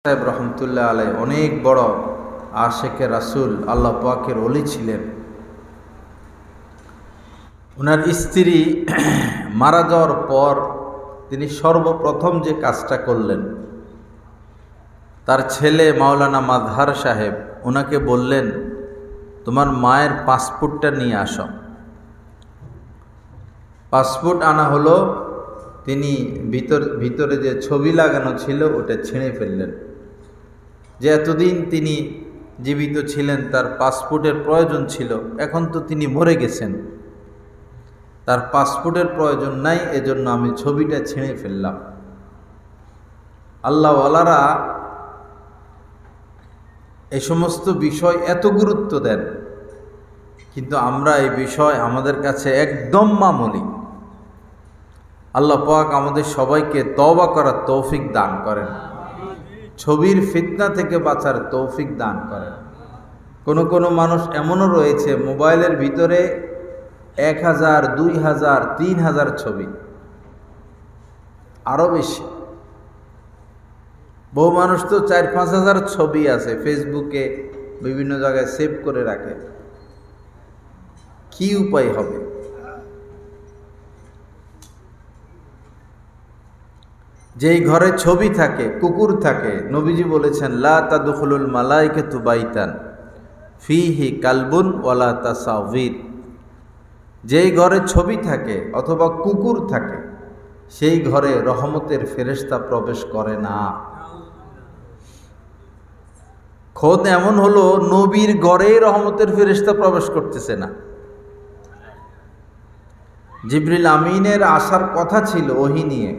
সাহেব রহমতুল্লাহ আলাই অনেক বড় আশেকে রাসূল আল্লাহ পাকের ওলি ছিলেন। ওনার স্ত্রী মারা যাওয়ার পর তিনি সর্বপ্রথম যে কাজটা করলেন, তার ছেলে মাওলানা মাজহার সাহেব ওনাকে বললেন, তোমার মায়ের পাসপোর্টটা নিয়ে আসো। পাসপোর্ট আনা হলো। তিনি ভিতরে যে ছবি লাগানো ছিল ওটা ছিঁড়ে ফেললেন। যে এতদিন তিনি জীবিত ছিলেন, তার পাসপোর্টের প্রয়োজন ছিল, এখন তো তিনি মরে গেছেন, তার পাসপোর্টের প্রয়োজন নাই, এজন্য আমি ছবিটা ছিঁড়ে ফেললাম। আল্লাহওয়ালারা এই সমস্ত বিষয় এত গুরুত্ব দেন, কিন্তু আমরা এই বিষয় আমাদের কাছে একদম মামুলি। আল্লাহ পাক আমাদের সবাইকে তওবা করার তৌফিক দান করেন, ছবির ফিতনা থেকে বাঁচার তৌফিক দান করেন। কোনো মানুষ এমনও রয়েছে মোবাইলের ভিতরে 1000, 2000, 3000 ছবি, আরও বেশি। বহু মানুষ তো 4-5 হাজার ছবি আছে ফেসবুকে, বিভিন্ন জায়গায় সেভ করে রাখে। কি উপায় হবে? যেই ঘরে ছবি থাকে, কুকুর থাকে, নবীজি বলেছেন, লা তাদখুলুল মালাইকাতু বাইতান ফিহি কালবুন ওয়ালা তাসাউবির। যেই ঘরে ছবি থাকে অথবা কুকুর থাকে, সেই ঘরে রহমতের ফেরেশতা প্রবেশ করে না। খোদ এমন হলো, নবীর ঘরেই রহমতের ফেরেশতা প্রবেশ করতেছে না। জিবরিল আমিনের আসার কথা ছিল ওহী নিয়ে,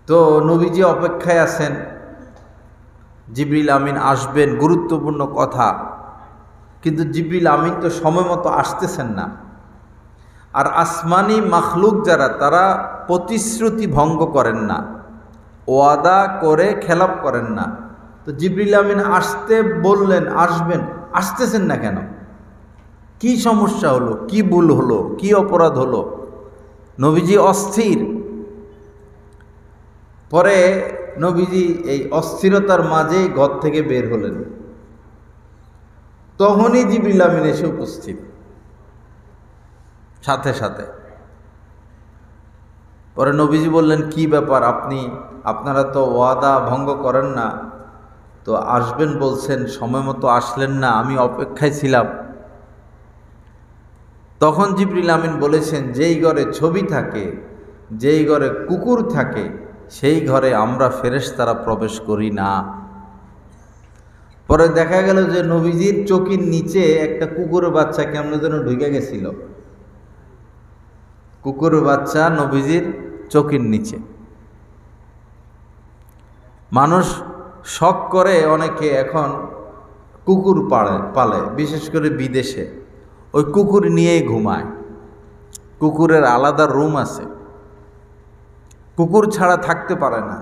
তো নবীজি অপেক্ষায় আছেন, জিবরিল আমিন আসবেন, গুরুত্বপূর্ণ কথা, কিন্তু জিবরিল আমিন তো সময় মতো আসতেছেন না। আর আসমানি মাখলুক যারা, তারা প্রতিশ্রুতি ভঙ্গ করেন না, ওয়াদা করে খেলাপ করেন না। তো জিবরিল আমিন আসতে বললেন, আসবেন, আসতেছেন না কেন? কি সমস্যা হলো? কি ভুল হলো? কি অপরাধ হলো? নবীজি অস্থির। পরে নবীজি এই অস্থিরতার মাঝেই ঘর থেকে বের হলেন। তখনই জিবরিল আমিন এসে উপস্থিত সাথে সাথে। পরে নবীজি বললেন, কি ব্যাপার, আপনারা তো ওয়াদা ভঙ্গ করেন না, তো আসবেন বলছেন, সময় মতো আসলেন না, আমি অপেক্ষায় ছিলাম। তখন জিবরিল আমিন বলেছেন, যেই ঘরে ছবি থাকে, যেই ঘরে কুকুর থাকে, সেই ঘরে আমরা ফেরেশতারা প্রবেশ করি না। পরে দেখা গেল যে নবীজির চোখের নিচে একটা কুকুরের বাচ্চা কেমন যেন ঢুকে গেছিল। কুকুরের বাচ্চা নবীজির চোখের নিচে। মানুষ শখ করে, অনেকে এখন কুকুর পালে, বিশেষ করে বিদেশে। ওই কুকুর নিয়েই ঘুমায়, কুকুরের আলাদা রুম আছে, কুকুর ছাড়া থাকতে পারে না।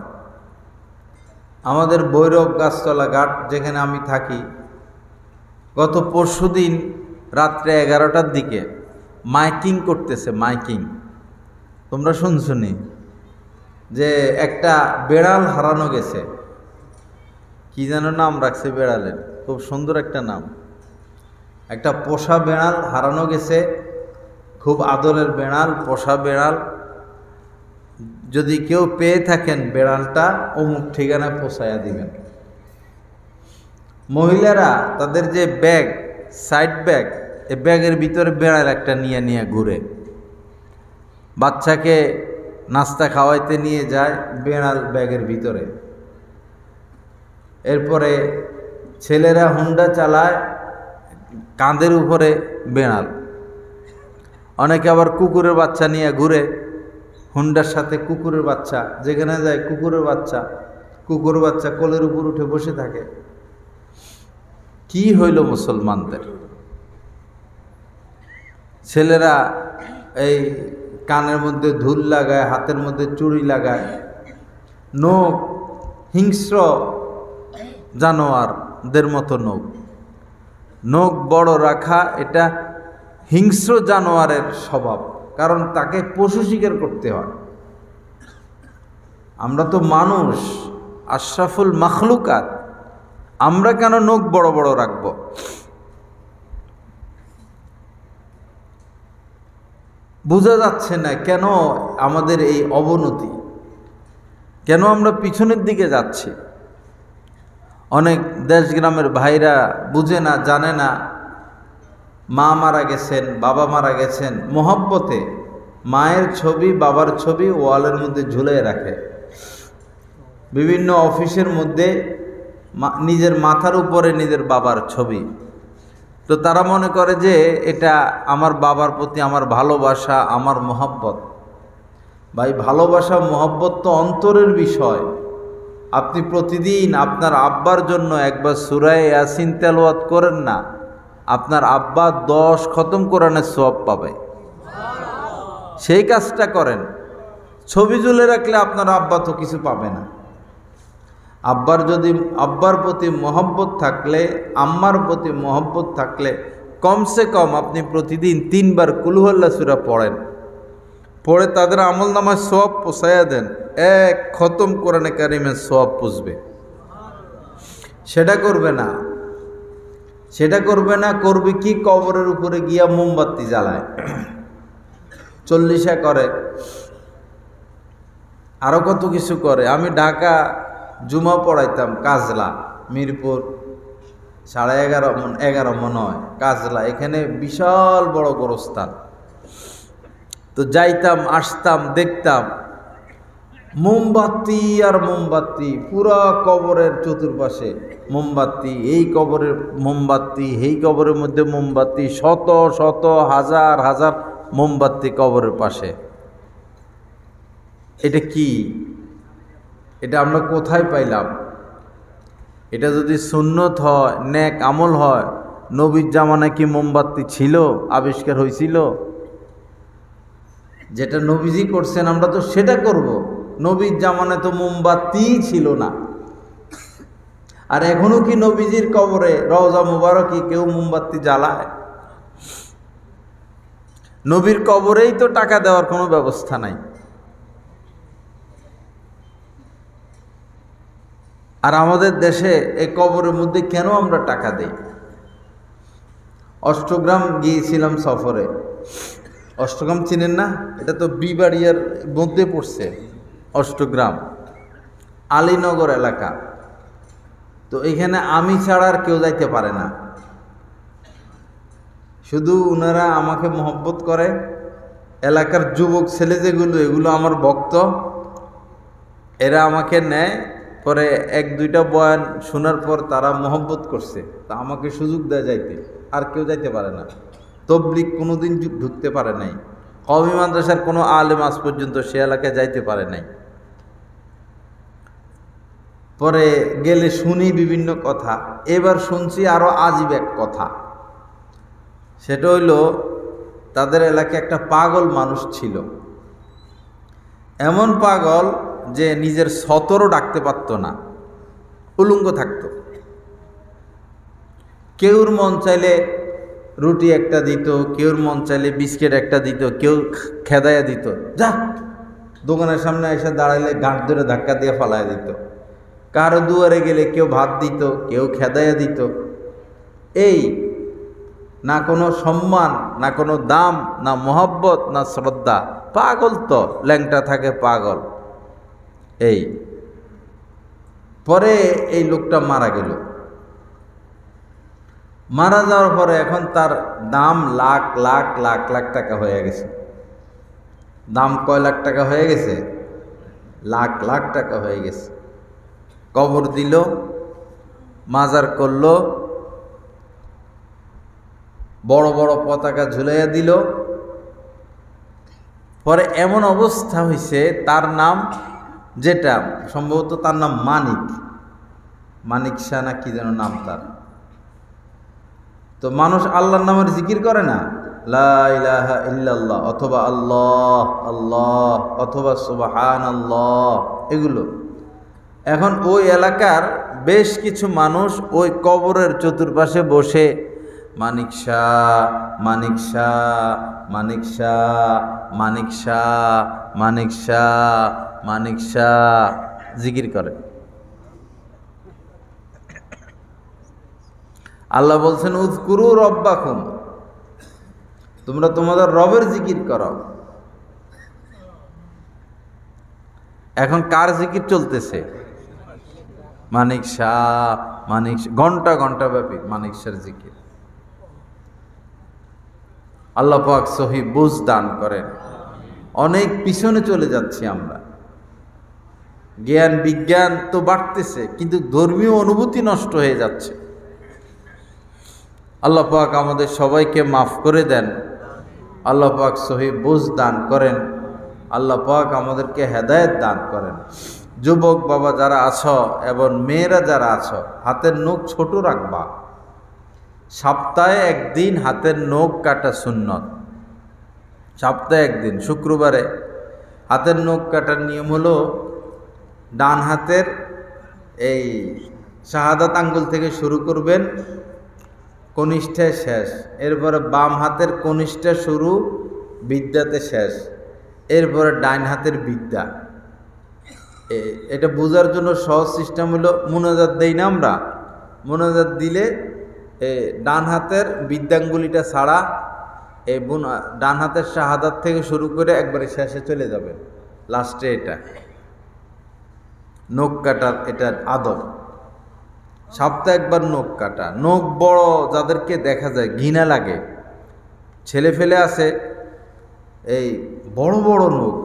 আমাদের ভৈরব গাছতলা ঘাট যেখানে আমি থাকি, গত পরশুদিন রাত্রে 11টার দিকে মাইকিং করতেছে, মাইকিং, তোমরা শুনছনি, যে একটা বেড়াল হারানো গেছে। কি যেন নাম রাখছে বেড়ালের, খুব সুন্দর একটা নাম। একটা পোষা বেড়াল হারানো গেছে, খুব আদরের বেড়াল, পোষা বেড়াল। যদি কেউ পেয়ে থাকেন বেড়ালটা, অমুক ঠিকানায় পৌঁছায়া দিবেন। মহিলারা তাদের যে ব্যাগ, সাইড ব্যাগ, এই ব্যাগের ভিতরে বেড়াল একটা নিয়ে ঘুরে। বাচ্চাকে নাস্তা খাওয়াইতে নিয়ে যায়, বেড়াল ব্যাগের ভিতরে। এরপরে ছেলেরা হুন্ডা চালায়, কাঁধের উপরে বেড়াল। অনেকে আবার কুকুরের বাচ্চা নিয়ে ঘুরে, হুন্ডার সাথে কুকুরের বাচ্চা, যেখানে যায় কুকুরের বাচ্চা কোলের উপর উঠে বসে থাকে। কি হইল মুসলমানদের? ছেলেরা এই কানের মধ্যে ধুল লাগায়, হাতের মধ্যে চুড়ি লাগায়, নখ হিংস্র জানোয়ারদের মতো নখ বড় রাখা, এটা হিংস্র জানোয়ারের স্বভাব, কারণ তাকে পশু শিকার করতে হয়। আমরা তো মানুষ, আশরাফুল মাখলুকাত, আমরা কেন নখ বড় বড় রাখব? বোঝা যাচ্ছে না কেন আমাদের এই অবনতি, কেন আমরা পিছনের দিকে যাচ্ছি। অনেক দেশ গ্রামের ভাইরা বুঝে না, জানে না, মা মারা গেছেন, বাবা মারা গেছেন, মোহব্বতে মায়ের ছবি বাবার ছবি ওয়ালের মধ্যে ঝুলিয়ে রাখে। বিভিন্ন অফিসের মধ্যে নিজের মাথার উপরে নিজের বাবার ছবি। তো তারা মনে করে যে এটা আমার বাবার প্রতি আমার ভালোবাসা, আমার মোহব্বত। ভাই, ভালোবাসা মোহব্বত তো অন্তরের বিষয়। আপনি প্রতিদিন আপনার আব্বার জন্য একবার সূরা ইয়াসিন তেলাওয়াত করেন না, আপনার আব্বা 10 খতম কোরআনের সওয়াব পাবে। সেই কাজটা করেন। ছবি ঝুলে রাখলে আপনার আব্বা তো কিছু পাবে না। আব্বার প্রতি মহব্বত থাকলে, আম্মার প্রতি মহব্বত থাকলে কমসে কম আপনি প্রতিদিন 3 বার কুল হুয়াল্লাহ সূরা পড়েন, পড়ে তাদের আমলনামায় সওয়াব পৌঁছায়া দেন। 1 খতম কোরআনে কারিমের সওয়াব পুষবে। সেটা করবে না, সেটা করবে না। করবে কি? কবরের উপরে গিয়া মোমবাতি জ্বালায়, 40 করে, আরো কত কিছু করে। আমি ঢাকা জুমা পড়াইতাম কাজলা, মিরপুর 11:30 মনে হয় কাজলা, এখানে বিশাল বড় গোরস্থান। তো যাইতাম, আসতাম, দেখতাম মোমবাতি আর মোমবাতি, পুরা কবরের চতুর্পাশে মোমবাতি, এই কবরের মোমবাতি, এই কবরের মধ্যে মোমবাতি, শত শত হাজার হাজার মোমবাতি কবরের পাশে। এটা কি? এটা আমরা কোথায় পাইলাম? এটা যদি সুন্নত হয়, নেক আমল হয়, নবীর জামানায় কি মোমবাতি ছিল, আবিষ্কার হয়েছিল? যেটা নবীজি করছেন আমরা তো সেটা করব। নবীর জামানায় তো মোমবাতি ছিল না। আর এখনো কি নবীজির কবরে রওজা মুবারকে কেউ মোমবাতি জ্বালায়? নবীর কবরেই তো টাকা দেওয়ার কোনো ব্যবস্থা নাই। আর আমাদের দেশে এই কবরের মধ্যে কেন আমরা টাকা দেই? অষ্টগ্রাম গিয়েছিলাম সফরে। অষ্টগ্রাম চিনেন না? এটা তো বিবাড়িয়ার মধ্যে পড়ছে। অষ্টগ্রাম আলীনগর এলাকা। তো এখানে আমি ছাড়া আর কেউ যাইতে পারে না। শুধু ওনারা আমাকে মহব্বত করে। এলাকার যুবক ছেলে যেগুলো, এগুলো আমার ভক্ত, এরা আমাকে নেয়। পরে 1-2টা বয়ান শোনার পর তারা মহব্বত করছে, তা আমাকে সুযোগ দেয় যাইতে। আর কেউ যাইতে পারে না। তবলিগ কোনোদিন ঢুকতে পারে নাই। কওমি মাদ্রাসার কোনো আলেম আজ পর্যন্ত সে এলাকায় যাইতে পারে নাই। পরে গেলে শুনি বিভিন্ন কথা। এবার শুনছি আরো আজীব এক কথা। সেটা হইল, তাদের এলাকায় একটা পাগল মানুষ ছিল। এমন পাগল যে নিজের সতরও ডাকতে পারত না, উলঙ্গ থাকত। কেউর মন চাইলে রুটি একটা দিত, কেউর মন চাইলে বিস্কিট একটা দিত, কেউ খেদাইয়া দিত। যা, দোকানের সামনে এসে দাঁড়াইলে গাঁট ধরে ধাক্কা দিয়ে ফালাইয়া দিত। কারো দুয়ারে গেলে কেউ ভাত দিত, কেউ খেদাইয়া দিত। এই না কোনো সম্মান, না কোনো দাম, না মোহব্বত, না শ্রদ্ধা। পাগল তো, ল্যাংটা থাকে পাগল। এই পরে এই লোকটা মারা গেল। মারা যাওয়ার পরে এখন তার দাম লাখ লাখ লাখ লাখ টাকা হয়ে গেছে। দাম কয় লাখ টাকা হয়ে গেছে? লাখ লাখ টাকা হয়ে গেছে। কবর দিল, মাজার করলো, বড় বড় পতাকা ঝুলাইয়া দিল। পরে এমন অবস্থা হয়েছে, তার নাম, যেটা সম্ভবত তার নাম মানিক শাহ না কি যেন নাম তার। তো মানুষ আল্লাহর নামের জিকির করে না, লা ইলাহা ইল্লাল্লাহ অথবা আল্লাহ আল্লাহ অথবা সুবহানাল্লাহ, এগুলো। এখন ওই এলাকার বেশ কিছু মানুষ ওই কবরের চতুর্পাশে বসে মানিক শাহ মানিক শাহ মানিক শাহ মানিক শাহ মানিক শাহ মানিক শাহ জিকির করে। আল্লাহ বলছেন উযকুরু রব্বাকুম, তোমরা তোমাদের রবের জিকির করো। এখন কার জিকির চলতেছে? মানিক শাহ, মানিক ঘন্টা ঘন্টা ব্যাপী মানিক শাহর জিকির। আল্লাহ পাক সহি বুঝ দান করেন। অনেক পিছনে চলে যাচ্ছি আমরা। জ্ঞান বিজ্ঞান তো বাড়তেছে, কিন্তু ধর্মীয় অনুভূতি নষ্ট হয়ে যাচ্ছে। আল্লাহ পাক আমাদের সবাইকে মাফ করে দেন। আল্লাহ পাক সহি বুঝ দান করেন। আল্লাহ পাক আমাদেরকে হেদায়েত দান করেন। যুবক বাবা যারা আছো এবং মেয়েরা যারা আছো, হাতের নখ ছোট রাখবা। সপ্তাহে একদিন হাতের নখ কাটা সুন্নত। সপ্তাহে একদিন শুক্রবারে হাতের নখ কাটার নিয়ম হলো ডান হাতের এই শাহাদাত আঙ্গুল থেকে শুরু করবেন, কনিষ্ঠায় শেষ। এরপরে বাম হাতের কনিষ্ঠা শুরু, বিদ্যাতে শেষ। এরপরে ডাইন হাতের বিদ্যা। এটা বোঝার জন্য সহজ সিস্টেম হলো মুনাজাত দেই না আমরা? মুনাজাত দিলে ডান হাতের বিদ্যাঙ্গুলিটা ছাড়া এই ডান হাতের শাহাদাত থেকে শুরু করে একবারে শেষে চলে যাবেন, লাস্টে এটা নখ কাটার এটা আদব। সপ্তাহে একবার নখ কাটা। নখ বড় যাদেরকে দেখা যায় ঘৃণা লাগে, ছেলে ফেলে আছে এই বড় বড় নখ,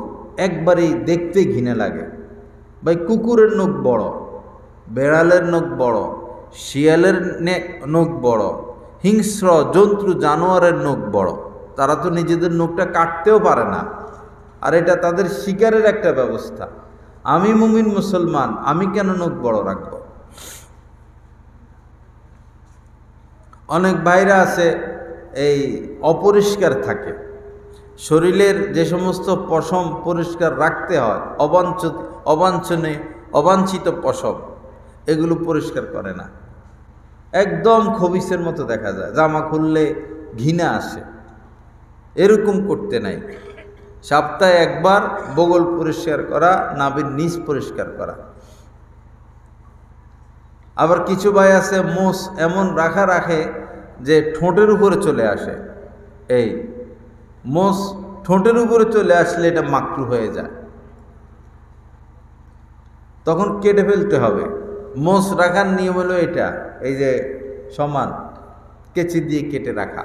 একবারেই দেখতে ঘৃণা লাগে। ভাই কুকুরের নখ বড়, বেড়ালের নখ বড়, শিয়ালের নখ বড়, হিংস্র জন্তু জানোয়ারের নখ বড়। তারা তো নিজেদের নখটা কাটতেও পারে না, আর এটা তাদের শিকারের একটা ব্যবস্থা। আমি মুমিন মুসলমান, আমি কেন নখ বড় রাখব? অনেক ভাইরা আছে এই অপরিষ্কার থাকে, শরীরের যে সমস্ত পশম পরিষ্কার রাখতে হয়, অবাঞ্ছিত পশম, এগুলো পরিষ্কার করে না। একদম খবিসের মতো দেখা যায়, জামা খুললে ঘৃণা আসে। এরকম করতে নাই। সপ্তাহে একবার বগল পরিষ্কার করা, নাভির নিচ পরিষ্কার করা। আবার কিছু ভাই আছে মোষ এমন রাখে যে ঠোঁটের উপরে চলে আসে। এই মোষ ঠোঁটের উপরে চলে আসলে এটা মাকরু হয়ে যায়, তখন কেটে ফেলতে হবে। মোষ রাখার নিয়ম হলো এটা, এই যে সমান কেচি দিয়ে কেটে রাখা।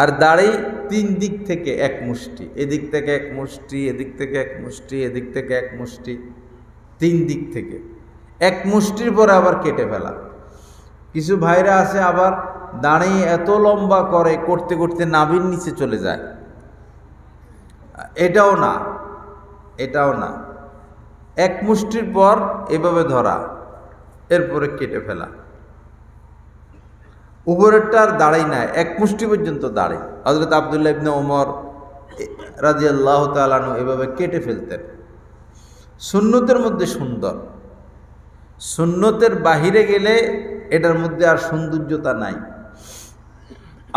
আর দাড়ি 3 দিক থেকে এক মুষ্টি, এদিক থেকে এক মুষ্টি, এদিক থেকে এক মুষ্টি, এদিক থেকে এক মুষ্টি, 3 দিক থেকে এক মুষ্টির পরে আবার কেটে ফেলা। কিছু ভাইরা আছে আবার দাড়ি এত লম্বা করে, করতে করতে নাভির নিচে চলে যায়। এটাও না, এটাও না। এক মুষ্টির পর এভাবে ধরা, এরপরে কেটে ফেলা। উপরেরটার দাড়ি নাই, এক মুষ্টি পর্যন্ত দাড়ি। হযরত আব্দুল্লাহ ইবনে ওমর রাদিয়াল্লাহু তাআলা আনহু এভাবে কেটে ফেলতেন। সুন্নতের মধ্যে সুন্দর, সুন্নতের বাহিরে গেলে এটার মধ্যে আর সৌন্দর্যতা নাই।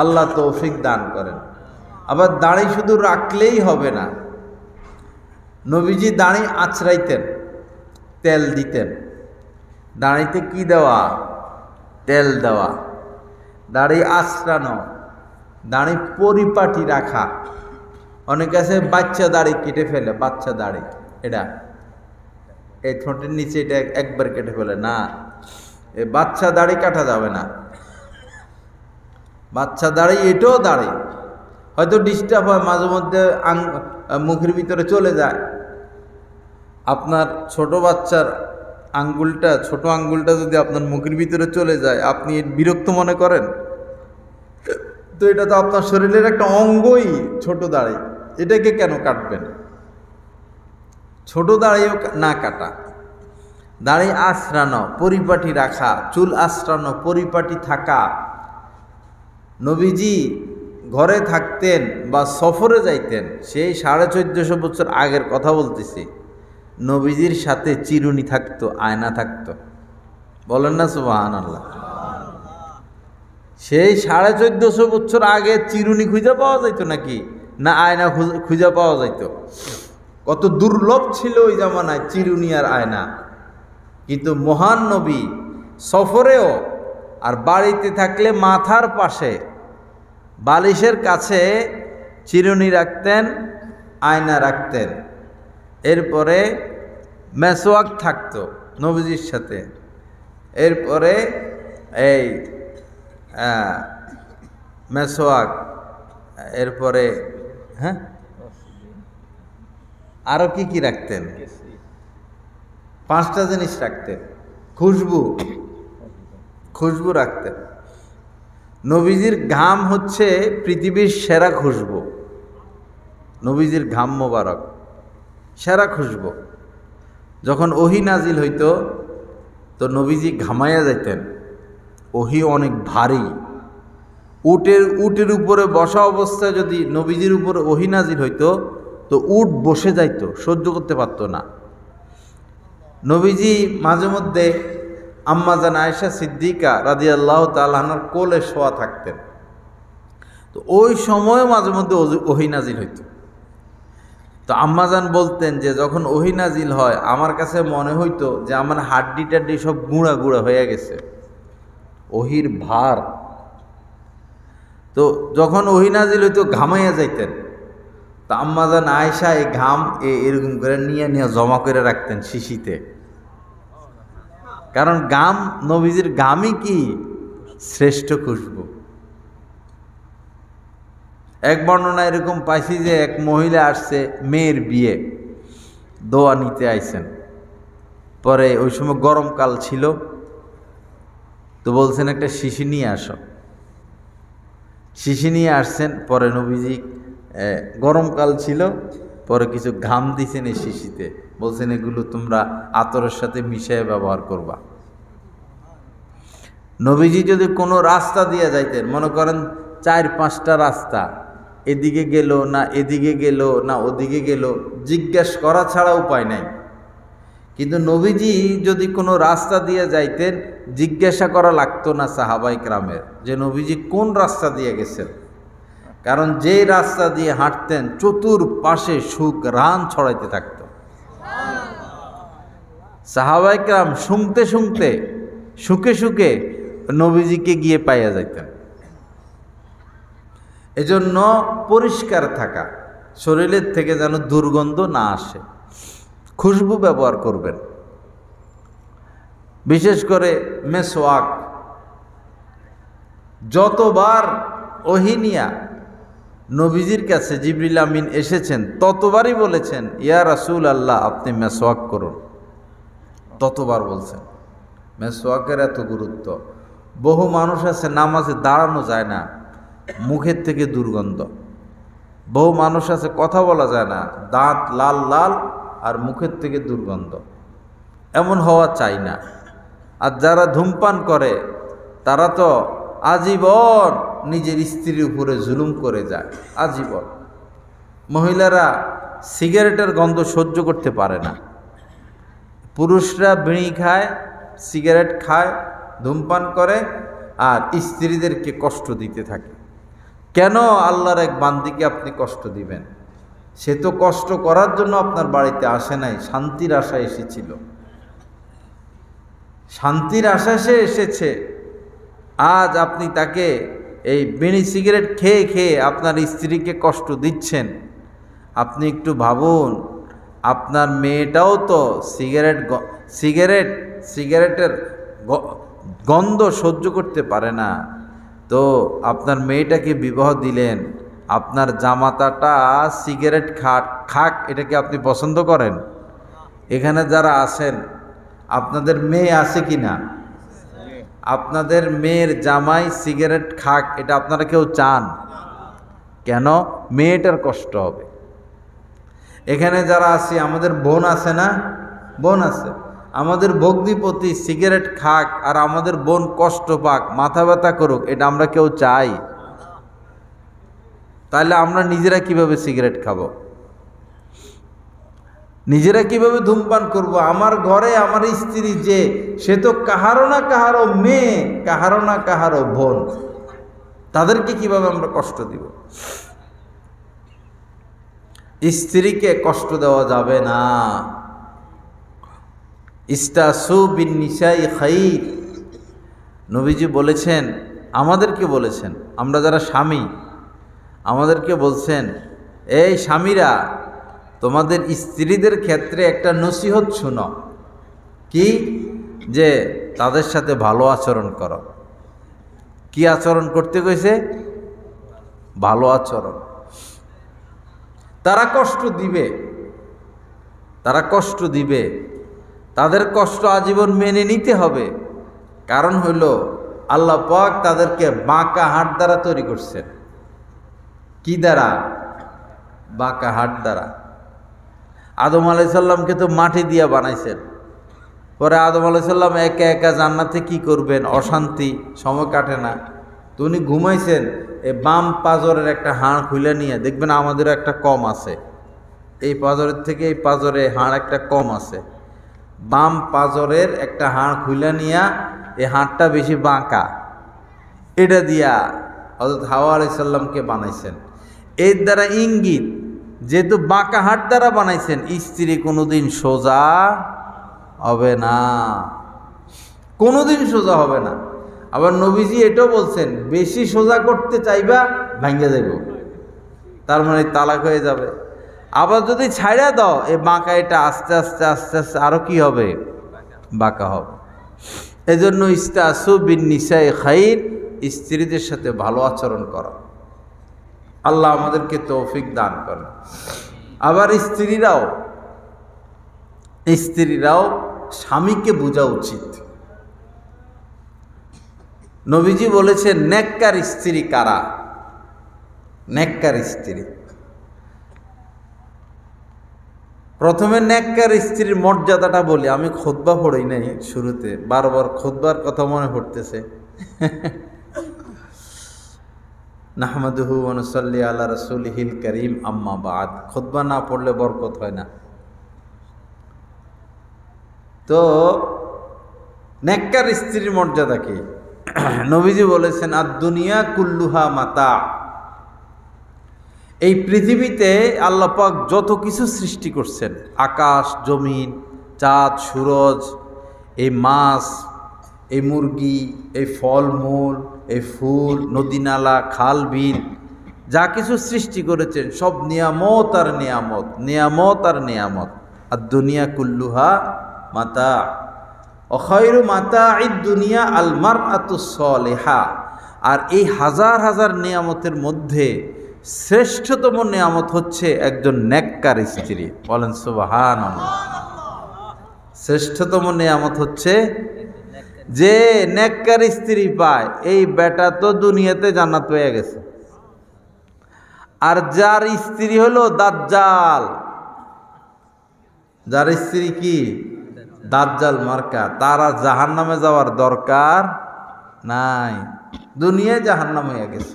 আল্লাহ তৌফিক দান করেন। আবার দাড়ি শুধু রাখলেই হবে না, নবীজি দাড়ি আঁচড়াইতেন, তেল দিতেন। দাড়িতে কি দেওয়া? তেল দেওয়া। দাড়ি আঁচড়ানো, দাড়ি পরিপাটি রাখা। অনেক আছে বাচ্চা দাড়ি কেটে ফেলে, বাচ্চা দাড়ি, এটা এই ঠোঁটের নিচে এটা একবার কেটে ফেলে। না, এই বাচ্চা দাড়ি কাটা যাবে না। বাচ্চা দাড়ি এটাও দাড়ি, হয়তো ডিস্টার্ব হয় মাঝে মধ্যে, মুখের ভিতরে চলে যায়। আপনার ছোট বাচ্চার আঙ্গুলটা, ছোট আঙ্গুলটা যদি আপনার মুখের ভিতরে চলে যায়, আপনি বিরক্ত মনে করেন? তো এটা তো আপনার শরীরের একটা অঙ্গই, ছোট দাড়ি, এটাকে কেন কাটবেন? ছোট দাড়িও না কাটা। দাড়ি আঁচড়ানো, পরিপাটি রাখা, চুল আঁচড়ানো, পরিপাটি থাকা। নবীজি ঘরে থাকতেন বা সফরে যাইতেন, সেই 1450 বছর আগের কথা বলতেছি। নবীজির সাথে চিরুনি থাকতো, আয়না থাকতো। বলেন না সুবহানাল্লাহ। সেই 1450 বছর আগে চিরুনি খুঁজে পাওয়া যাইতো নাকি? না আয়না খুঁজে পাওয়া যাইতো? কত দুর্লভ ছিল ওই জামানায় চিরুনি আর আয়না। কিন্তু মহান নবী সফরেও আর বাড়িতে থাকলে মাথার পাশে বালিশের কাছে চিরুনি রাখতেন, আয়না রাখতেন। এরপরে মেসওয়াক থাকতো নবীজির সাথে। এরপরে এই মেসওয়াক, এরপরে হ্যাঁ আরো কি কি রাখতেন? 5টা জিনিস রাখতেন। খুশবু রাখতেন। নবীজির ঘাম হচ্ছে পৃথিবীর সেরা খুশবু। নবীজির ঘাম মোবারক সেরা খুশবু। যখন ওহী নাজিল হইতো তো নবীজি ঘামাইয়া যাইতেন। ওহী অনেক ভারী। উটের উপরে বসা অবস্থায় যদি নবীজির উপরে ওহী নাজিল হইতো তো উট বসে যাইতো, সহ্য করতে পারতো না। নবীজি মাঝে মধ্যে আম্মাজান আয়েশা সিদ্দিকা রাদিয়াল্লাহু তাআলা আনহার কোলে শোয়া থাকতেন। তো ওই সময় মাঝে মধ্যে ওহী নাজিল হইতো। তো আম্মাজান বলতেন যে যখন ওহী নাজিল হয় আমার কাছে মনে হইতো যে আমার হাড্ডি টাড্ডি সব গুঁড়া গুঁড়া হয়ে গেছে, ওহির ভার। তো যখন ওহী নাজিল হইতো ঘামাইয়া যাইতেন। তো আম্মাজান আয়েশা এই ঘাম এরকম করে নিয়ে জমা করে রাখতেন শিশিতে। কারণ ঘাম, নবীজির ঘামই কি শ্রেষ্ঠ খুশবু। এক বর্ণনা এরকম পাইছি যে এক মহিলা আসছে, মেয়ের বিয়ে, দোয়া নিতে আইছেন। পরে ওই সময় গরমকাল ছিল, তো বলছেন একটা শিশি নিয়ে আসো। শিশি নিয়ে আসছেন। পরে নবীজি গরমকাল ছিল, পরে কিছু ঘাম দিছেন এই শিশিতে, বলছেন এগুলো তোমরা আতরের সাথে মিশিয়ে ব্যবহার করবা। নবীজি যদি কোনো রাস্তা দিয়ে যাইতেন, মনে করেন 4-5টা রাস্তা, এদিকে গেল না এদিকে গেল না ওদিকে গেল, জিজ্ঞেস করা ছাড়া উপায় নাই। কিন্তু নবীজি যদি কোনো রাস্তা দিয়ে যাইতেন জিজ্ঞাসা করা লাগতো না সাহাবায়ে কেরামের যে নবীজি কোন রাস্তা দিয়ে গেছেন। কারণ যে রাস্তা দিয়ে হাঁটতেন চতুর্পাশে সুঘ্রাণ ছড়াইতে থাকত। সাহাবায়ে কেরাম শুনতে শুনতে শুকে শুকে নবীজিকে গিয়ে পাইয়া যাইতেন। এজন্য পরিষ্কার থাকা, শরীরের থেকে যেন দুর্গন্ধ না আসে, খুশবু ব্যবহার করবেন। বিশেষ করে মেসওয়াক। যতবার ওহী নিয়া নবীজির কাছে জিবরিল আমিন এসেছেন ততবারই বলেছেন ইয়া রাসূল আল্লাহ আপনি মেসওয়াক করুন, ততবার বলছেন। মেসওয়াকের এত গুরুত্ব। বহু মানুষ আছে নামাজে দাঁড়ানো যায় না, মুখের থেকে দুর্গন্ধ। বহু মানুষ আছে কথা বলা যায় না, দাঁত লাল লাল আর মুখের থেকে দুর্গন্ধ। এমন হওয়া চাই না। আর যারা ধূমপান করে তারা তো আজীবন নিজের স্ত্রীর উপরে জুলুম করে যায়, আজীবন। মহিলারা সিগারেটের গন্ধ সহ্য করতে পারে না, পুরুষরা বিড়ি খায়, সিগারেট খায়, ধূমপান করে আর স্ত্রীদেরকে কষ্ট দিতে থাকে। কেন আল্লাহর এক বান্দিকে আপনি কষ্ট দিবেন? সে তো কষ্ট করার জন্য আপনার বাড়িতে আসে নাই, শান্তির আশায় এসেছিল। শান্তির আশায় সে এসেছে। আজ আপনি তাকে এই বিড়ি সিগারেট খেয়ে খেয়ে আপনার স্ত্রীকে কষ্ট দিচ্ছেন। আপনি একটু ভাবুন, আপনার মেয়েটাও তো সিগারেটের গন্ধ সহ্য করতে পারে না। তো আপনার মেয়েটাকে বিবাহ দিলেন, আপনার জামাতাটা সিগারেট খাক, এটাকে আপনি পছন্দ করেন? এখানে যারা আছেন আপনাদের মেয়ে আছে কি না? আপনাদের মেয়ের জামাই সিগারেট খাক, এটা আপনারা কেউ চান? কেন? মেয়েটার কষ্ট হবে। এখানে যারা আছি আমাদের বোন আছে না? বোন আছে। আমাদের ভগ্নিপতি সিগারেট খাক আর আমাদের বোন কষ্ট পাক, মাথা ব্যথা করুক, এটা আমরা কেউ চাই? তাহলে আমরা নিজেরা কিভাবে সিগারেট খাবো? নিজেরা কিভাবে ধূমপান করব? আমার ঘরে আমার স্ত্রী যে, সে তো কাহারো না কাহারো মেয়ে, কাহারো না কাহারো বোন, তাদেরকে কিভাবে আমরা কষ্ট দিব? স্ত্রীকে কষ্ট দেওয়া যাবে না। ইস্তাসু বিন নিসাই খাইর, নবীজি বলেছেন, আমাদেরকে বলেছেন, আমরা যারা স্বামী আমাদেরকে বলছেন, এই স্বামীরা তোমাদের স্ত্রীদের ক্ষেত্রে একটা নসিহত শুনো। কি? যে তাদের সাথে ভালো আচরণ করো। কি আচরণ করতে কইছে? ভালো আচরণ। তারা কষ্ট দিবে, তারা কষ্ট দিবে, তাদের কষ্ট আজীবন মেনে নিতে হবে। কারণ হইল আল্লাহ পাক তাদেরকে বাঁকা হাট দ্বারা তৈরি করছেন। কি দ্বারা? বাঁকা হাট দ্বারা। আদম আলাইহিস সালামকে তো মাটি দিয়া বানাইছেন। পরে আদম আলাইহিস সালাম একা একা জান্নাতে কি করবেন? অশান্তি, সময় কাটে না। তো উনি ঘুমাইছেন, এই বাম পাজরের একটা হাড় খুলে নিয়ে দেখবেন আমাদের একটা কম আছে, এই পাজরের থেকে এই পাজরে হাড় একটা কম আছে। বাম পাজরের একটা হাড় খুলে নিয়ে, এই হাড়টা বেশি বাঁকা, এটা দিয়া হযরত হাওয়া আলাইহিস সালামকে বানাইছেন। এর দ্বারা ইঙ্গিত, যেহেতু বাঁকা হাট দ্বারা বানাইছেন, স্ত্রী কোনোদিন সোজা হবে না, কোনোদিন সোজা হবে না। আবার নবীজি এটাও বলছেন, বেশি সোজা করতে চাইবা ভাঙ্গে যাইব, তার মানে তালাক হয়ে যাবে। আবার যদি ছাইড়া দাও, এই বাঁকা এটা আস্তে আস্তে আস্তে আস্তে আরো কি হবে? বাঁকা হবে। এজন্য ইস্তাসু বিন নিসাই খাইর, স্ত্রীদের সাথে ভালো আচরণ করো। আল্লাহ আমাদেরকে তৌফিক দান করেন। আবার স্ত্রীরাও স্বামীকে বোঝা উচিত। নবীজি বলেছেন, নেককার স্ত্রী কারা? নেককার স্ত্রী। প্রথমে নেককার স্ত্রীর মর্যাদাটা বলি। আমি খুতবা পড়ি নাই শুরুতে, বারবার খুতবার কথা মনে পড়তেছে। নাহমাদুহু ওয়া নুসাল্লি আলা রাসূলিহিল কারীম, আম্মা বাদ। খুতবা না পড়লে বরকত হয় না। তো নেককার স্ত্রীর মর্যাদা কি? নবীজি বলেছেন, আদ-দুনিয়া কুল্লুহা মাতা। এই পৃথিবীতে আল্লাহ পাক যত কিছু সৃষ্টি করছেন, আকাশ জমিন, চাঁদ সূরজ, এই মাছ, এই মুরগি, এই ফলমূল, এই ফুল, নদী নালা, খাল বিল, যা কিছু সৃষ্টি করেছেন সব নিয়ামত আর নিয়ামত, নিয়ামত আর নিয়ামত। আর দুনিয়া কুল্লুহা মাতা, অখায়রু মাতাঈদ দুনিয়া আল মারআতুস সালিহা। আর এই হাজার হাজার নিয়ামতের মধ্যে শ্রেষ্ঠতম নিয়ামত হচ্ছে একজন নেককার স্ত্রী। বলেন সুবহানাল্লাহ। শ্রেষ্ঠতম নিয়ামত হচ্ছে যে নেককার স্ত্রী পায়, এই বেটা তো দুনিয়াতে জান্নাত পেয়ে গেছে। আর যার স্ত্রী হলো দাজ্জাল, যার স্ত্রী কি? দাজ্জাল মার্কা, তারা জাহান্নামে যাওয়ার দরকার নাই, দুনিয়ায় জাহান্নাম হয়ে গেছে।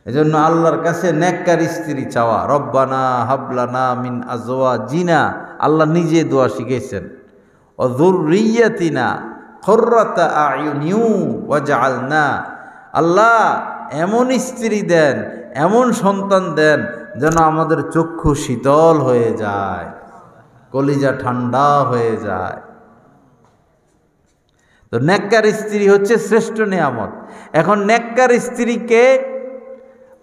এজন্য আল্লাহর কাছে নেককার স্ত্রী চাওয়া। রব্বানা হাবলানা মিন আজওয়াজিনা, আল্লাহ নিজে দোয়া শিখেছেন। ও যুররিয়াতিনা কুররাতা আয়ুনিউ ওয়াজআলনা, আল্লাহ এমন স্ত্রী দেন, এমন সন্তান দেন যেন আমাদের চক্ষু শীতল হয়ে যায়, কলিজা ঠান্ডা হয়ে যায়। তো নেককার স্ত্রী হচ্ছে শ্রেষ্ঠ নিয়ামত। এখন নেককার স্ত্রীকে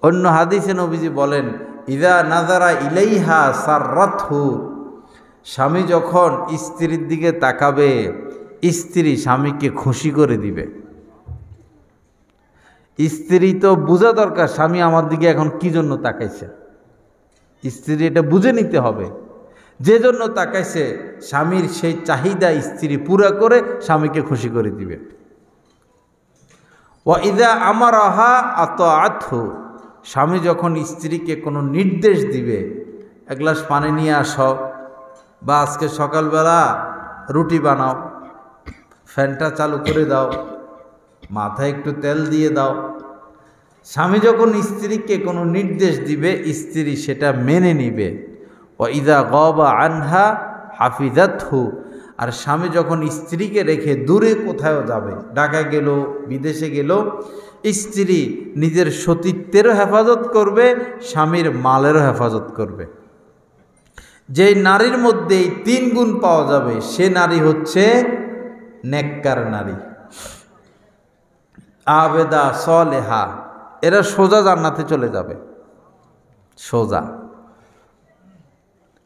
অন্য হাদিসে নবীজি বলেন, ইযা নাযারা ইলাইহা সাররাতহু, স্বামী যখন স্ত্রীর দিকে তাকাবে, স্ত্রী স্বামীকে খুশি করে দিবে। স্ত্রী তো বোঝা দরকার স্বামী আমার দিকে এখন কি জন্য তাকাইছে। স্ত্রী এটা বুঝে নিতে হবে, যে জন্য তাকাইছে স্বামীর সেই চাহিদা স্ত্রী পুরা করে স্বামীকে খুশি করে দিবে। ওয়া ইযা আমারাহা আতাআতহু, স্বামী যখন স্ত্রীকে কোনো নির্দেশ দিবে, এক গ্লাস পানি নিয়ে আসো, বা আজকে সকালবেলা রুটি বানাও, ফ্যানটা চালু করে দাও, মাথায় একটু তেল দিয়ে দাও, স্বামী যখন স্ত্রীকে কোনো নির্দেশ দিবে স্ত্রী সেটা মেনে নিবে। ওয়া ইযা গাবা আনহা হাফিজাতহু, আর স্বামী যখন স্ত্রীকে রেখে দূরে কোথাও যাবে, ঢাকায় গেল, বিদেশে গেল, স্ত্রী নিজের সতীত্বেরও হেফাজত করবে, স্বামীর মালেরও হেফাজত করবে। যেই নারীর মধ্যে এই 3 গুণ পাওয়া যাবে সে নারী হচ্ছে নেককার নারী, আবেদা সলেহা। এরা সোজা জান্নাতে চলে যাবে, সোজা।